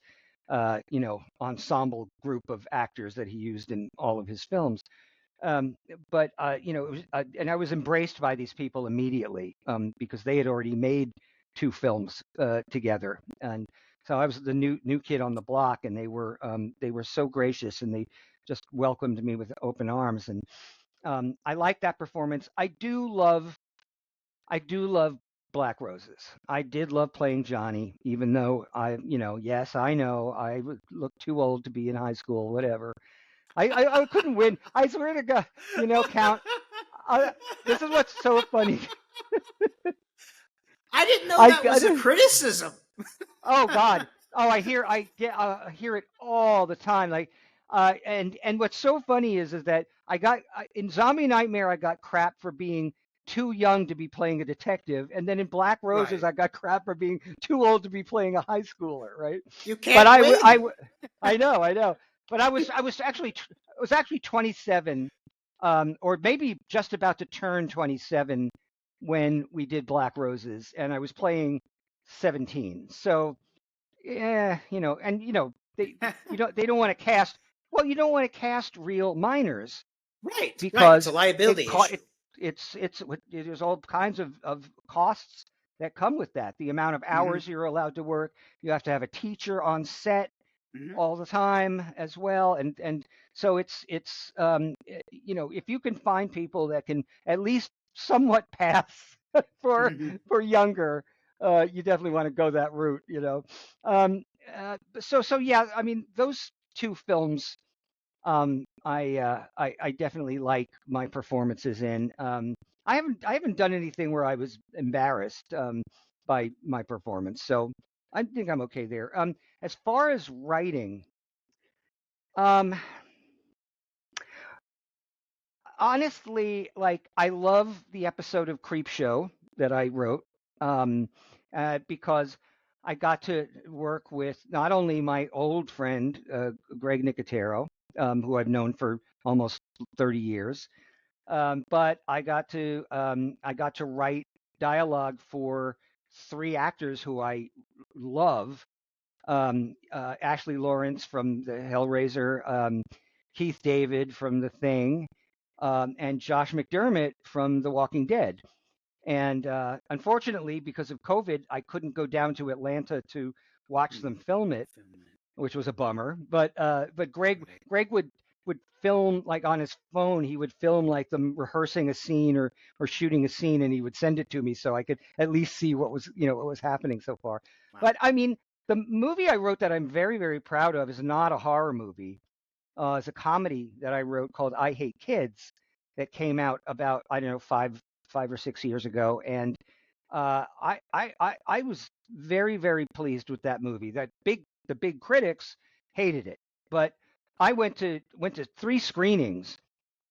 ensemble group of actors that he used in all of his films. But it was, and I was embraced by these people immediately because they had already made two films together, and so I was the new kid on the block, and they were so gracious, and they just welcomed me with open arms, and I like that performance. I do love Black Roses. I did love playing Johnny, even though yes, I know I would look too old to be in high school, whatever. I couldn't win. I swear to God, Count. I, this is what's so funny. I didn't know I that got was a criticism. Oh God. Oh, I hear it all the time. Like, and what's so funny is that in Zombie Nightmare I got crap for being too young to be playing a detective, and then in Black Roses Right. I got crap for being too old to be playing a high schooler, right? You But can't win. I know. But I was actually 27, or maybe just about to turn 27 when we did Black Roses, and I was playing 17. So yeah, and they don't want to cast. Well, you don't want to cast real minors Right, right. It's a because it liability co- issue. it there's all kinds of costs that come with that. The amount of Hmm. hours you're allowed to work. You have to have a teacher on set Hmm. all the time as well, and so if you can find people that can at least somewhat pass for Hmm. younger, you definitely want to go that route, um so yeah, I mean, those two films, I definitely like my performances in. I haven't done anything where I was embarrassed by my performance, so I think I'm okay there. As far as writing, um, honestly, like, I love the episode of Creep Show that I wrote, um, because I got to work with not only my old friend Greg Nicotero, who I've known for almost 30 years, but I got to write dialogue for three actors who I love. Ashley Lawrence from the Hellraiser, Keith David from The Thing, and Josh McDermott from The Walking Dead. And unfortunately, because of COVID, I couldn't go down to Atlanta to watch them film it, Film it. which was a bummer. But Greg Right. Greg would film, like, on his phone. He would film like them rehearsing a scene or shooting a scene, and he would send it to me so I could at least see what was happening so far. Wow. But I mean, the movie I wrote that I'm very, very proud of is not a horror movie. It's a comedy that I wrote called I Hate Kids that came out about, I don't know, five or 6 years ago, and I was very, very pleased with that movie. The the big critics hated it. But I went to 3 screenings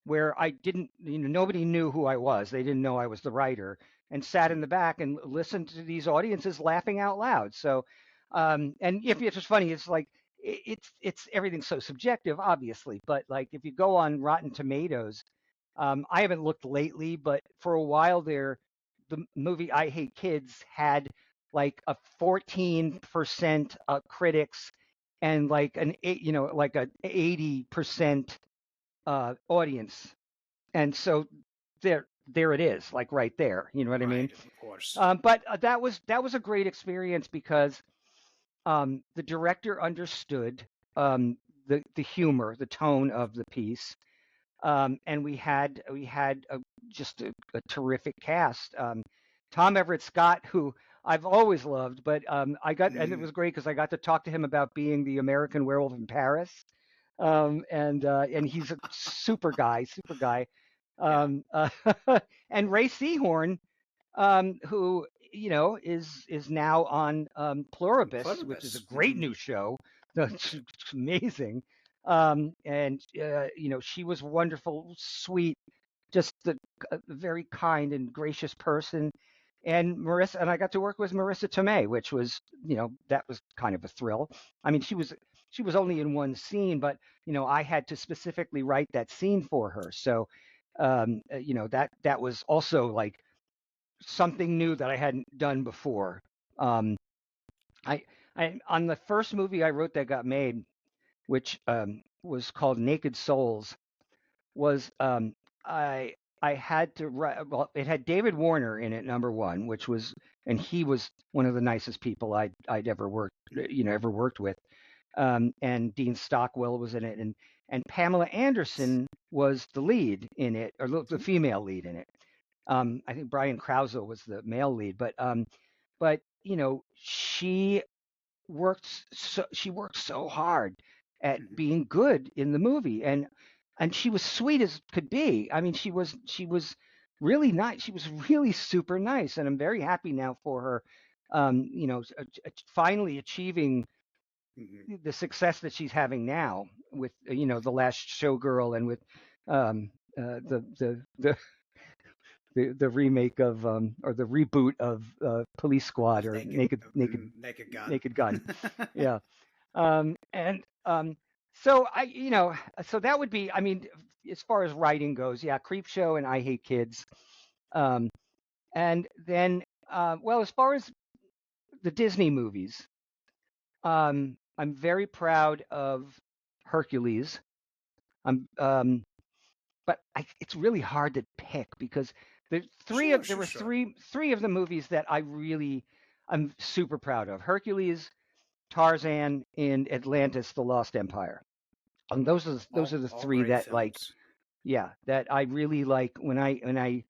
where I didn't, nobody knew who I was. They didn't know I was the writer, and sat in the back and listened to these audiences laughing out loud. So, and if it's just funny, it's like it's everything's so subjective, obviously. But like if you go on Rotten Tomatoes, I haven't looked lately, but for a while there, the movie I Hate Kids had like a 14% critics and like like a 80% audience, and so there it is, like right there. You know what I mean? Right, of course. But that was a great experience because the director understood the humor, the tone of the piece, and we had just a terrific cast. Tom Everett Scott, who I've always loved, but and it was great because I got to talk to him about being the American Werewolf in Paris. And he's a super guy. And Ray Seahorn, who is now on Pluribus, which is a great new show. It's amazing. And she was wonderful, sweet, just a very kind and gracious person. And Marissa, and I got to work with Marissa Tomei, which was, that was kind of a thrill. I mean, she was only in one scene, but I had to specifically write that scene for her. So, that was also like something new that I hadn't done before. I on the first movie I wrote that got made, which was called Naked Souls, was I had to write. Well, it had David Warner in it, number one, and he was one of the nicest people I'd ever worked with. And Dean Stockwell was in it, and Pamela Anderson was the lead in it, or the female lead in it. I think Brian Krause was the male lead, but she worked so hard at being good in the movie, and she was sweet as could be. I mean, she was really nice. She was really super nice, and I'm very happy now for her. Finally achieving the success that she's having now with The Last Showgirl, and with the remake of or the reboot of Police Squad, or Naked Gun. Yeah. And so so that would be, I mean, as far as writing goes, yeah, Creepshow and I Hate Kids. And then well, as far as the Disney movies, I'm very proud of Hercules. But it's really hard to pick because there were three of the movies that I'm super proud of: Hercules, Tarzan, and Atlantis: The Lost Empire. And those are the three that films. That I really like. When I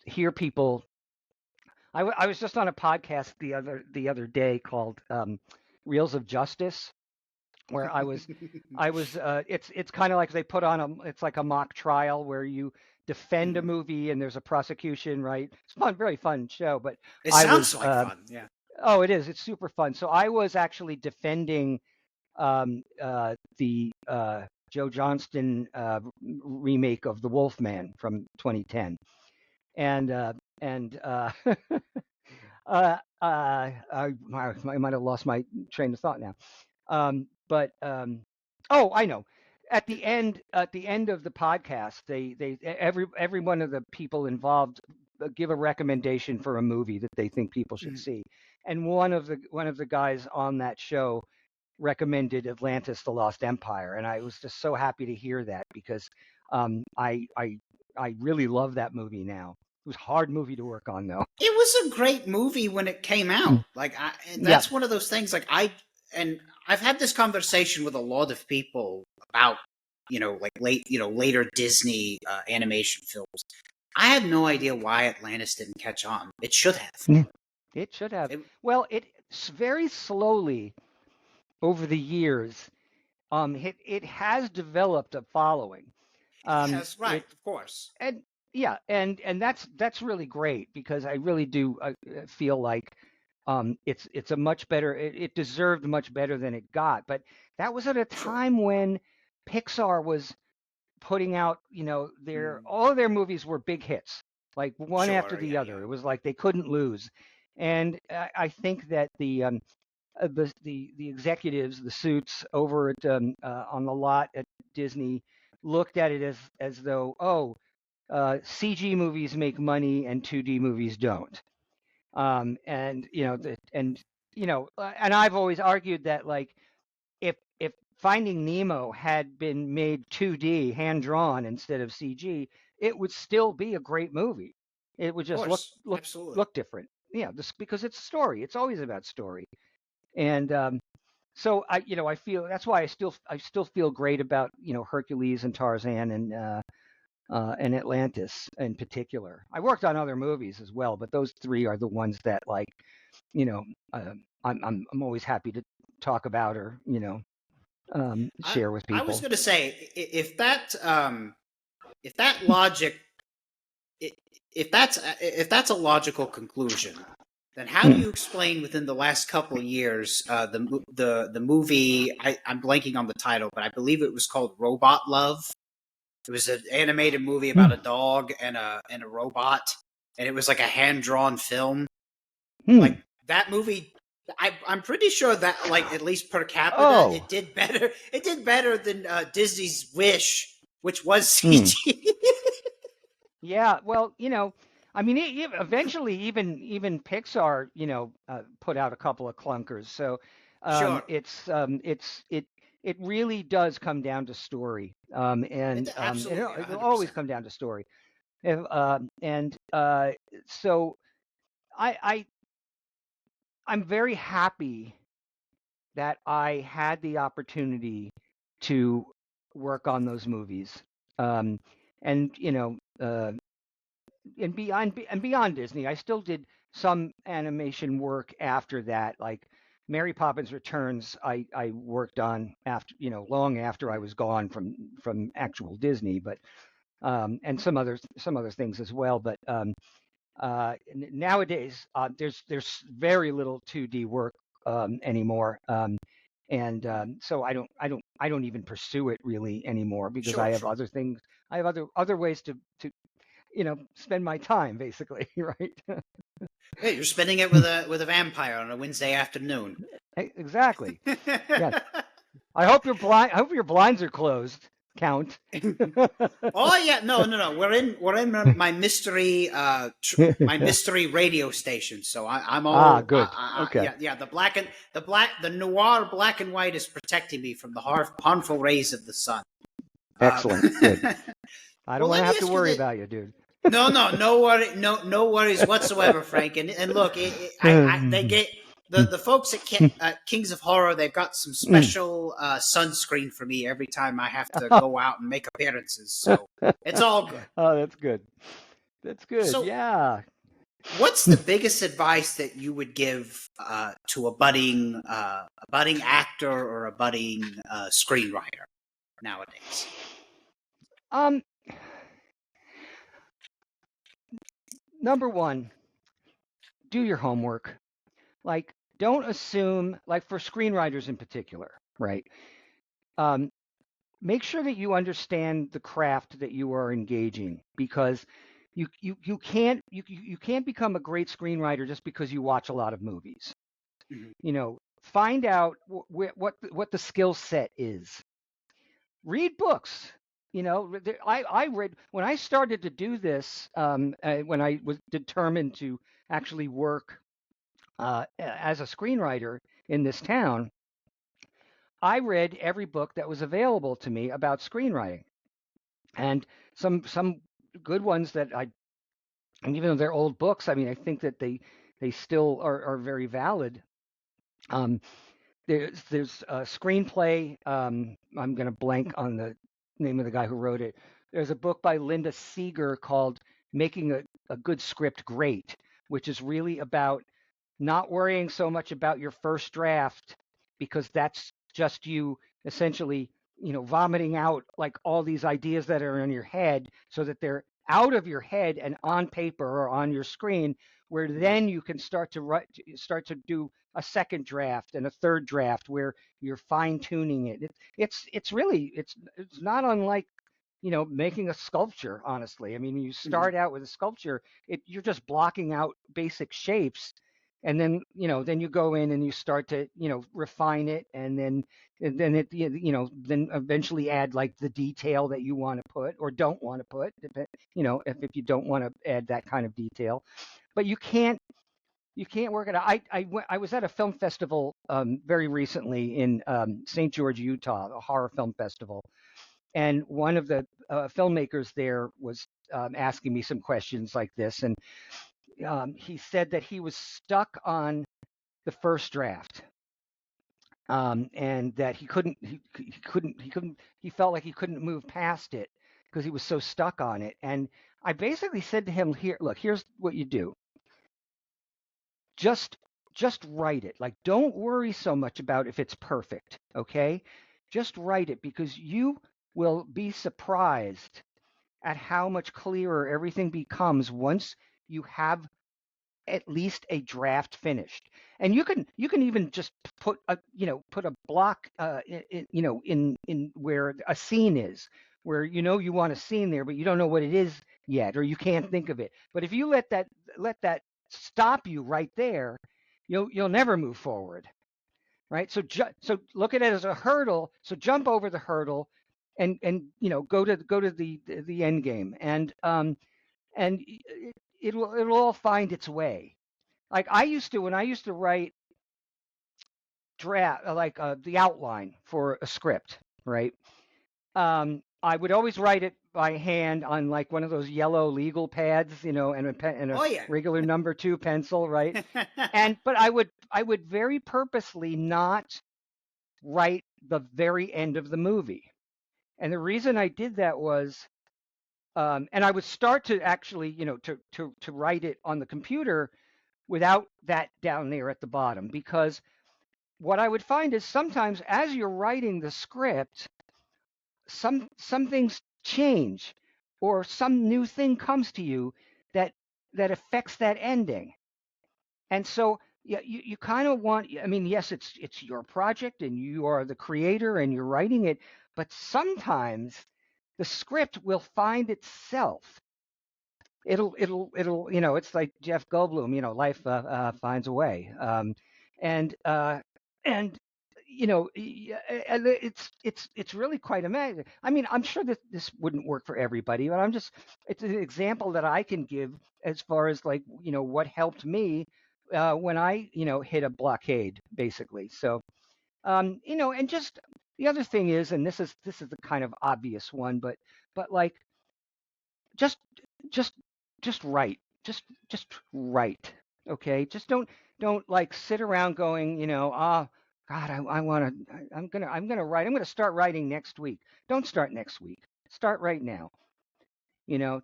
hear people, I was just on a podcast the other day called Reels of Justice, where I was it's kind of like they put on it's like a mock trial where you defend a movie and there's a prosecution, right? It's fun, very fun show. But it sounds like fun, yeah. Oh, it is. It's super fun. So I was actually defending the Joe Johnston remake of The Wolfman from 2010, and I might have lost my train of thought now. Oh, I know. At the end of the podcast, every one of the people involved give a recommendation for a movie that they think people should see, and one of the guys on that show recommended Atlantis: The Lost Empire, and I was just so happy to hear that because I really love that movie now. It was a hard movie to work on, though. It was a great movie when it came out. Like that's one of those things. Like I've had this conversation with a lot of people about later Disney animation films. I had no idea why Atlantis didn't catch on. It should have. It should have. Well, it's very slowly over the years. It has developed a following. Yes, right, of course. And yeah, and that's really great because I really do feel like It's a much better. It deserved much better than it got. But that was at a Sure. time when Pixar was putting out, Mm. all of their movies were big hits, like one after Sure. the Yeah. Yeah. other. It was like they couldn't lose. And I think that the executives, the suits over at on the lot at Disney looked at it as though, CG movies make money and 2D movies don't. And and I've always argued that, like, if Finding Nemo had been made 2D, hand drawn instead of CG, it would still be a great movie. It would Of just course. Absolutely. look different. Yeah, this because it's story. It's always about story. And so I feel that's why I still feel great about Hercules and Tarzan and Atlantis in particular. I worked on other movies as well, but those three are the ones that, like, you know uh, I'm always happy to talk about or I share with I was people. going to say, if that logic, i- if that's a logical conclusion, then how do Hmm. you explain within the last couple of years the movie? I'm blanking on the title, but I believe it was called Robot Love. It was an animated movie about Hmm. a dog and a robot, and it was like a hand drawn film. Hmm. Like that movie, I'm pretty sure that, like, at least per capita, Oh. it did better. It did better than Disney's Wish, which was Hmm. CG. Yeah. Well, I mean, eventually, even Pixar, put out a couple of clunkers. So Sure, it really does come down to story, it and absolutely it'll 100%. always come down to story. And so I, I I'm very happy that I had the opportunity to work on those movies. Um, and beyond Disney, I still did some animation work after that, like Mary Poppins Returns. I worked on after, long after I was gone from actual Disney, but and some other things as well. But nowadays, there's very little 2D work anymore, and so I don't even pursue it really anymore because I Sure, have sure. other things. I have other ways to spend my time, basically, right? Yeah, you're spending it with a vampire on a Wednesday afternoon. Exactly. Yes. I hope your blinds are closed, Count. Oh yeah, no, no, no. We're in my mystery radio station. So I'm Ah, all good. Okay. yeah, yeah. The noir black and white is protecting me from the harmful rays of the sun. Uh, Excellent. Good. I don't well, want to let me have to ask you worry that. about you, dude. No, no, no worries whatsoever, Frank. And look, they get the folks at Kings of Horror. They've got some special sunscreen for me every time I have to go out and make appearances. So it's all good. Oh, that's good. That's good. So, Yeah. what's the biggest advice that you would give to a budding actor or a budding screenwriter nowadays? Um, Number one, do your homework. Like, don't assume, like for screenwriters in particular, right? Um, Make sure that you understand the craft that you are engaging because you can't become a great screenwriter just because you watch a lot of movies. Mhm. Find out what the skill set is. Read books. I read when I started to do this, when I was determined to actually work as a screenwriter in this town. I read every book that was available to me about screenwriting, and some good ones and even though they're old books, I mean, I think that they still are very valid. Um, there's a screenplay. I'm going to blank on the name of the guy who wrote it. There's a book by Linda Seeger called "Making a Good Script Great," which is really about not worrying so much about your first draft because that's just you essentially vomiting out like all these ideas that are in your head so that they're out of your head and on paper or on your screen, where then you can start to do a second draft and a third draft where you're fine tuning it. It's really it's not unlike making a sculpture. Honestly, I mean, you start out with a sculpture, you're just blocking out basic shapes, and then then you go in and you start to refine it, and then then eventually add like the detail that you want to put or don't want to put, if you don't want to add that kind of detail. But you can't work it out. I was at a film festival very recently in St. George, Utah, a horror film festival, and one of the filmmakers there was asking me some questions like this, and he said that he was stuck on the first draft, and that he felt like he couldn't move past it because he was so stuck on it. And I basically said to him, "Here, look, here's what you do. Just write it. Like, don't worry so much about if it's perfect, okay? Just write it, because you will be surprised at how much clearer everything becomes once you have at least a draft finished." And you can even just put a block in where a scene is, where you want a scene there, but you don't know what it is yet, or you can't think of it. But if you let that stop you right there, you'll never move forward, right? So look at it as a hurdle. So jump over the hurdle, and go to the end game, and it'll all find its way. Like when I used to write draft, like the outline for a script, right? I would always write it by hand on like one of those yellow legal pads, and a Oh, yeah. regular number 2 pencil, right? But I would very purposely not write the very end of the movie. And the reason I did that was, and I would start to actually, to write it on the computer without that down there at the bottom, because what I would find is sometimes as you're writing the script, some things change, or some new thing comes to you that affects that ending. And so you kind of want, I mean, yes, it's your project and you are the creator and you're writing it, but sometimes the script will find itself. It'll it's like Jeff Goldblum, life finds a way. And it's really quite amazing. I mean, I'm sure that this wouldn't work for everybody, but it's an example that I can give as far as like, what helped me when I, hit a blockade, basically. So, and just the other thing is, and this is the kind of obvious one, but like, just write, just write. Okay. Just don't like sit around going, God, I'm gonna write. I'm gonna start writing next week. Don't start next week. Start right now.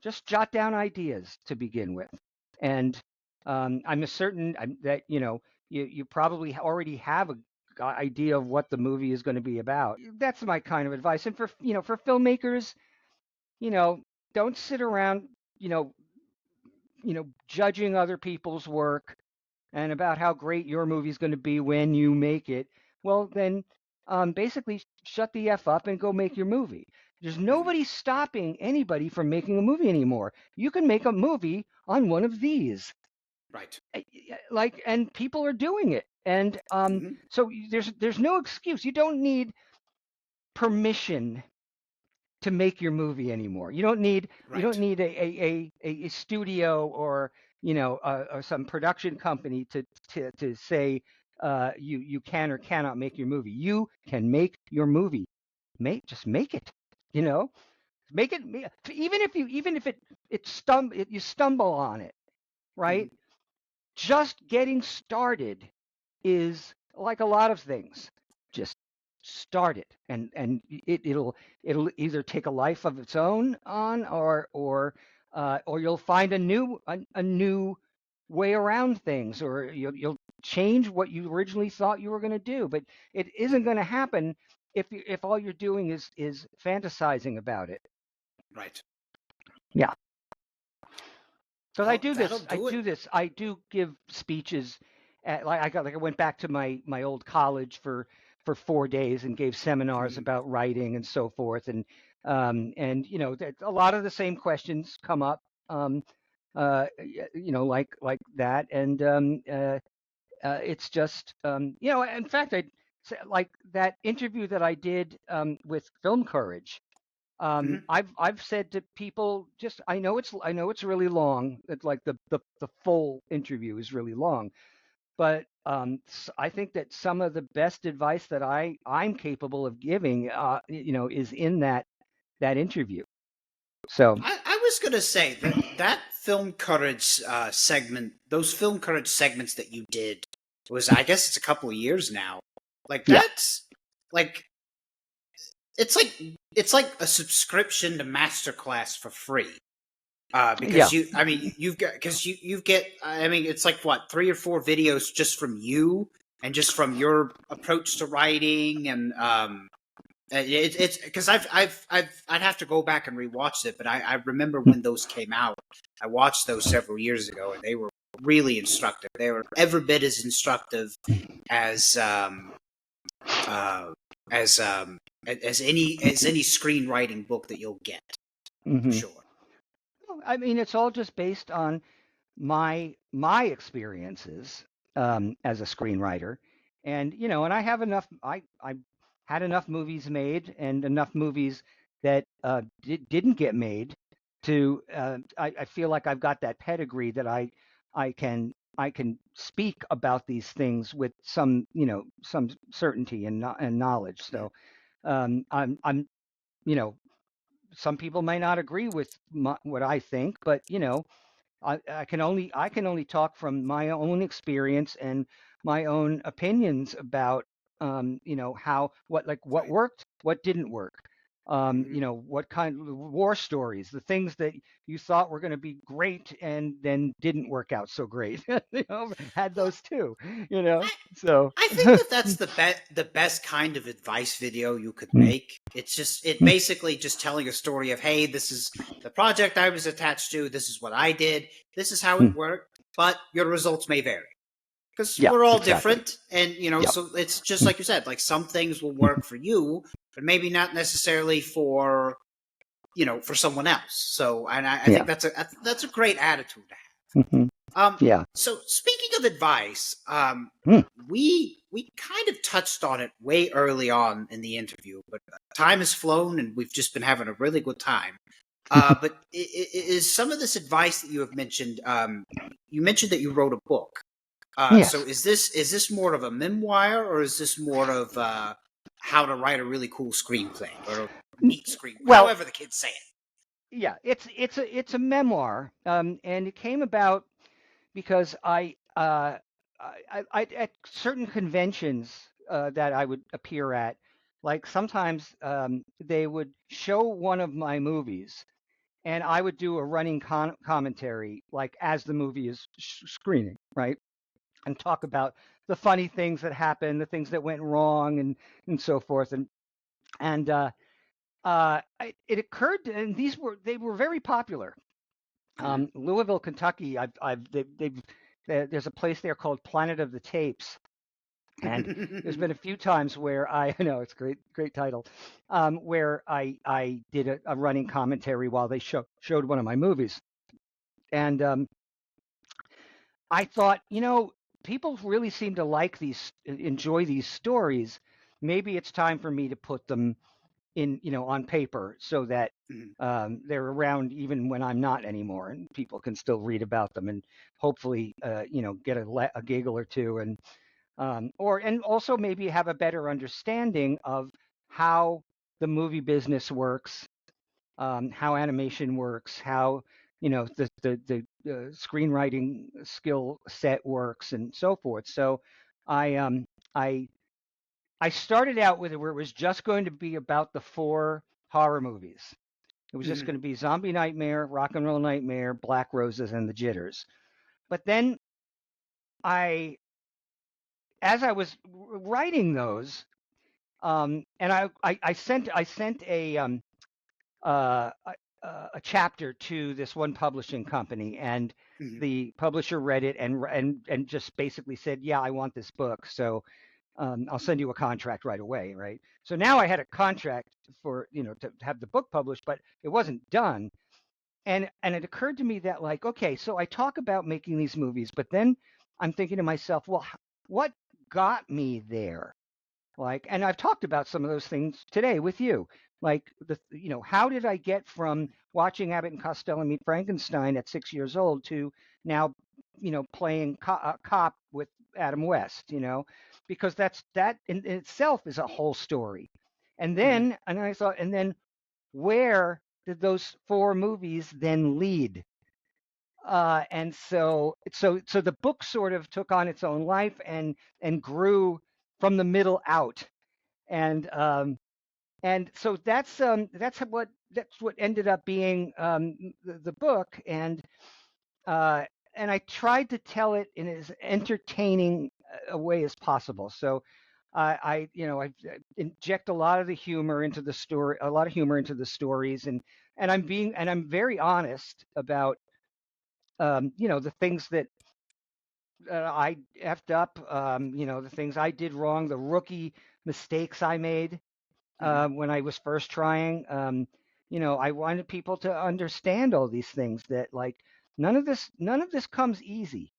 Just jot down ideas to begin with. And I'm certain that you probably already have a idea of what the movie is going to be about. That's my kind of advice. And for for filmmakers, don't sit around, judging other people's work and about how great your movie is going to be when you make it. Well, then basically shut the F up and go make your movie. There's nobody stopping anybody from making a movie anymore. You can make a movie on one of these. Right. Like, and people are doing it. And so there's no excuse. You don't need permission to make your movie anymore. You don't need a studio or or some production company to say you can or cannot make your movie. You can make your movie. Just make it. Make it. Even if you stumble on it, right? Just getting started is like a lot of things. Just start it, and it'll either take a life of its own on, or you'll find a new way around things, or you'll change what you originally thought you were going to do. But it isn't going to happen if all you're doing is fantasizing about it. Right. Yeah. Because Well, that'll I do it. do this, I do give speeches at, I went back to my old college for 4 days and gave seminars Mhm. about writing and so forth, and a lot of the same questions come up, um, like that, and it's just, in fact, I like that interview that I did with Film Courage. Mhm. I've said to people, just I know it's really long. It's like the full interview is really long, but I think that some of the best advice that I'm capable of giving, is in that interview. So I was gonna say that film courage segment, those film courage segments that you did was, I guess it's a couple of years now. Like yeah, that's like it's like it's like a subscription to Masterclass for free. yeah, Because I mean, you've got because you get, I mean, it's like what, 3 or 4 videos just from you and just from your approach to writing, and it's because I'd have to go back and rewatch it, but I remember when those came out. I watched those several years ago, and they were really instructive. They were every bit as instructive as uh, as um, as any screenwriting book that you'll get, for hmm sure. I mean, it's all just based on my experiences as a screenwriter, and and I have enough. I had enough movies made and enough movies that didn't get made to. I feel like I've got that pedigree that I can speak about these things with some certainty and knowledge. So I'm you know some people may not agree with what I think, but I can only talk from my own experience and my own opinions about how what Right. worked, what didn't work. Hmm. What kind of war stories, the things that you thought were going to be great and then didn't work out so great. Had those too, So I think that that's the best kind of advice video you could make. It's just it basically just telling a story of, hey, this is the project I was attached to. This is what I did. This is how it worked. But your results may vary because Yeah, we're all exactly. different, and Yep. so it's just like you said. Like some things will work for you, but maybe not necessarily for someone else. So, and I think Yeah. that's a great attitude to have. hmm Yeah. So speaking of advice, Mm. we kind of touched on it way early on in the interview, but time has flown and we've just been having a really good time. But is some of this advice that you have mentioned? You mentioned that you wrote a book. So Yes. is this more of a memoir, or is this more of how to write a really cool screenplay or a N- neat screen? Well, However the kids say it. yeah, it's a memoir, and it came about because I at certain conventions that I would appear at, like sometimes they would show one of my movies, and I would do a running commentary, like as the movie is screening, right, and talk about the funny things that happened, the things that went wrong, and so forth, and it occurred, and they were very popular. Mhm. Louisville, Kentucky. There's a place there called Planet of the Tapes, and there's been a few times where I know it's great title, where I did a running commentary while they showed one of my movies, and I thought, people really seem to enjoy these stories. Maybe it's time for me to put them on paper so that Mhm. they're around even when I'm not anymore, and people can still read about them and hopefully, get a giggle or two, and also maybe have a better understanding of how the movie business works, how animation works, how the screenwriting skill set works, and so forth. So I I I started out with it where it was just going to be about the 4 horror movies. It was just Mhm. going to be Zombie Nightmare, Rock and Roll Nightmare, Black Roses, and The Jitters. But then I, as I was writing those, and I sent a a chapter to this one publishing company, and Mhm. the publisher read it and just basically said, "Yeah, I want this book, so I'll send you a contract right away." Right. So now I had a contract for to have the book published, but it wasn't done. And it occurred to me that, like, okay, so I talk about making these movies, but then I'm thinking to myself, well, what got me there? Like, and I've talked about some of those things today with you. Like, how did I get from watching Abbott and Costello Meet Frankenstein at 6 years old to now, playing cop with Adam West, because that in itself is a whole story. Mhm. And I thought, and then where did those four movies then lead? And so the book sort of took on its own life and grew from the middle out. And so that's what ended up being the book. Uh, and I tried to tell it in as entertaining a way as possible. So I inject a lot of the humor into the story, a lot of humor into the stories, and I'm very honest about the things that I effed up, the things I did wrong, the rookie mistakes I made Mhm. when I was first trying. I wanted people to understand all these things, that, like, none of this comes easy.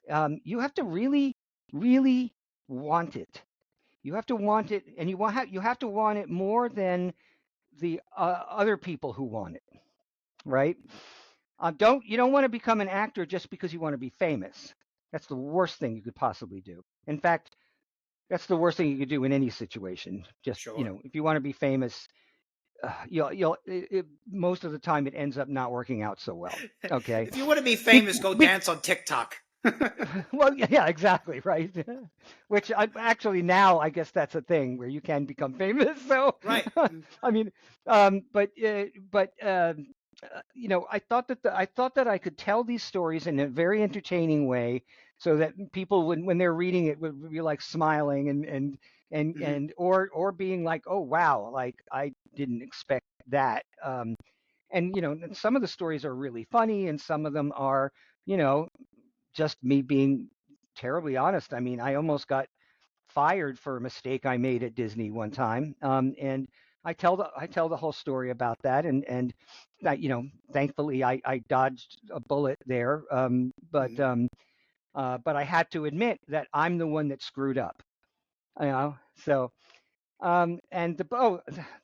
You have to really, really want it. You have to want it, and you have to want it more than the other people who want it, right? You don't want to become an actor just because you want to be famous. That's the worst thing you could possibly do. In fact, that's the worst thing you could do in any situation. Just, Sure. if you want to be famous, most of the time it ends up not working out so well. Okay. If you want to be Be, famous, go be, dance on TikTok. well, yeah, exactly, right. Which actually now I guess that's a thing where you can become famous. So, Right. I mean, I thought that I could tell these stories in a very entertaining way, so that people, when they're reading it, would be like smiling Mhm. or being like, oh wow, like I didn't expect that. And some of the stories are really funny, and some of them are, you know, just me being terribly honest. I mean, I almost got fired for a mistake I made at Disney one time, and I tell the whole story about that, and that, thankfully I dodged a bullet there, Mhm. but I had to admit that I'm the one that screwed up, you know. So and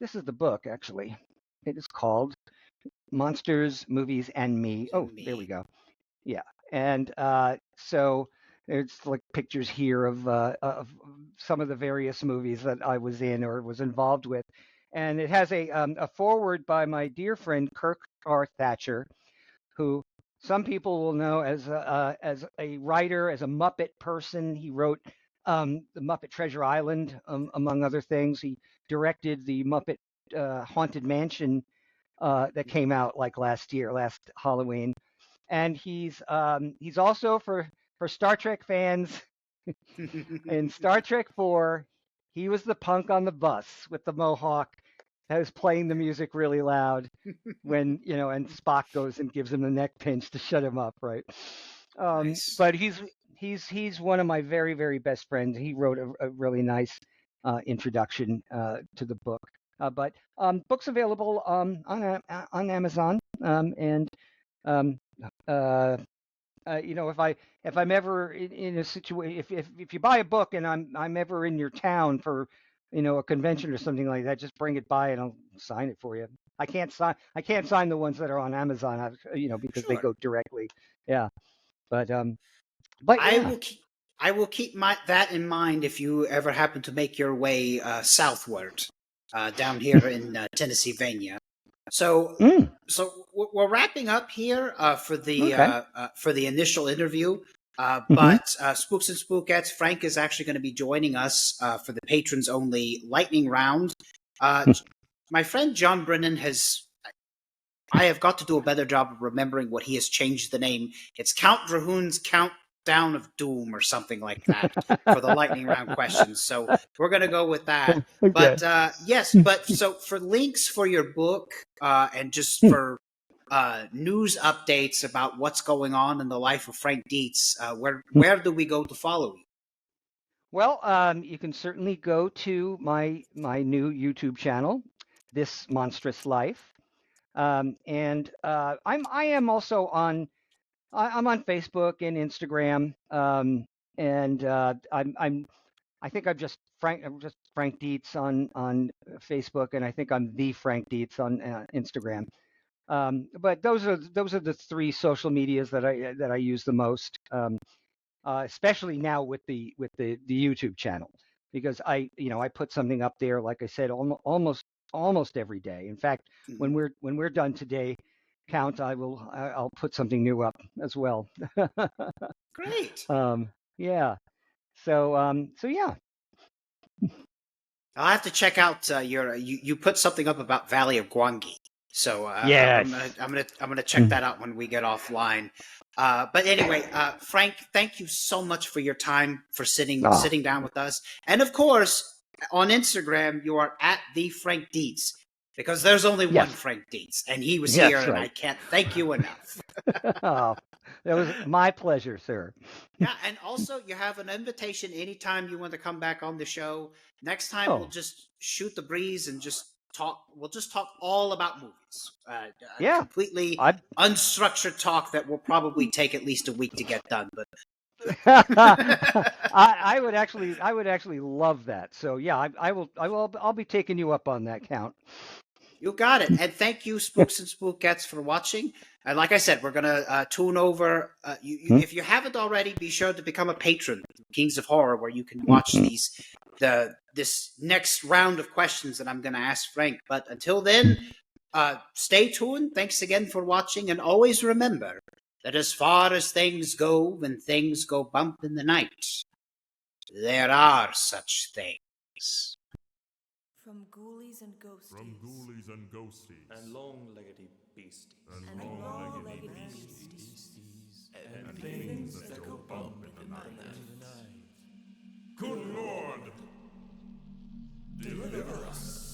this is the book actually. It is called Monsters, Movies, and Me. Oh, And there we me. go. Yeah, and so there's like pictures here of some of the various movies that I was in or was involved with, and it has a foreword by my dear friend Kirk R. Thatcher, who some people will know as a writer, as a Muppet person. He wrote the Muppet Treasure Island, among other things. He directed the Muppet Haunted Mansion that came out like last Halloween, and he's also for Star Trek fans. In Star Trek 4, he was the punk on the bus with the mohawk that was playing the music really loud when, and Spock goes and gives him the neck pinch to shut him up, right? Nice. But he's one of my very, very best friends. He wrote a really nice introduction to the book. But Books available on Amazon, and um, uh, if I'm ever in a situation, if you buy a book and I'm ever in your town for, a convention or something like that, just bring it by and I'll sign it for you. I can't sign the ones that are on Amazon, because they Sure. go directly. Yeah, but but I yeah. will keep. I will keep that in mind if you ever happen to make your way southward, down here in Tennessee. So, Mm, we're wrapping up here okay. for the initial interview. Mm-hmm. But Spooks and Spookettes, Frank is actually going to be joining us for the patrons only lightning round. My friend John Brennan has. I have got to do a better job of remembering what he has changed the name. It's Count Drahoon's Count Countdown of Doom or something like that for the lightning round questions. So we're going to go with that. Okay. But yes, but so for links for your book and just for news updates about what's going on in the life of Frank Dietz, where do we go to follow you? Well, you can certainly go to my new YouTube channel, This Monstrous Life, and I am also on I'm on Facebook and Instagram, and I think I'm just Frank Dietz on Facebook, and I think I'm the Frank Dietz on Instagram. But those are the three social medias that I use the most, especially now with the YouTube channel, because I put something up there, like I said, almost every day. In fact, when we're done today, Count, I'll put something new up as well. Great. Yeah. So yeah. I'll have to check out you put something up about Valley of Gwangi. So Yes. I'm gonna check that out when we get offline. But anyway, Frank, thank you so much for your time, for Oh, sitting down with us, and of course on Instagram you are at the Frank Dietz, because there's only one yes. Frank Dietz, and he was That's here, and I right. can't thank you enough. Oh, that was my pleasure, sir. Yeah, and also you have an invitation anytime you want to come back on the show. Next time we'll Oh, just shoot the breeze and just talk. We'll just talk all about movies. yeah. Completely I unstructured talk that will probably take at least a week to get done. But I would actually love that. So yeah, I'll be taking you up on that, Count. you got it. And thank you, Spooks and Spookettes, for watching. And like I said, we're gonna tune over. If you haven't already, be sure to become a patron of Kings of Horror, where you can watch this next round of questions that I'm gonna ask Frank. But until then, stay tuned. Thanks again for watching, and always remember that as far as things go, when things go bump in the night, there are such things. From ghoulies and ghosties. From ghoulies and ghosties. And long-leggedy beasties. And and long-legged long-legged beasties. beasties. And things that go bump in the night. Good Lord! Deliver us.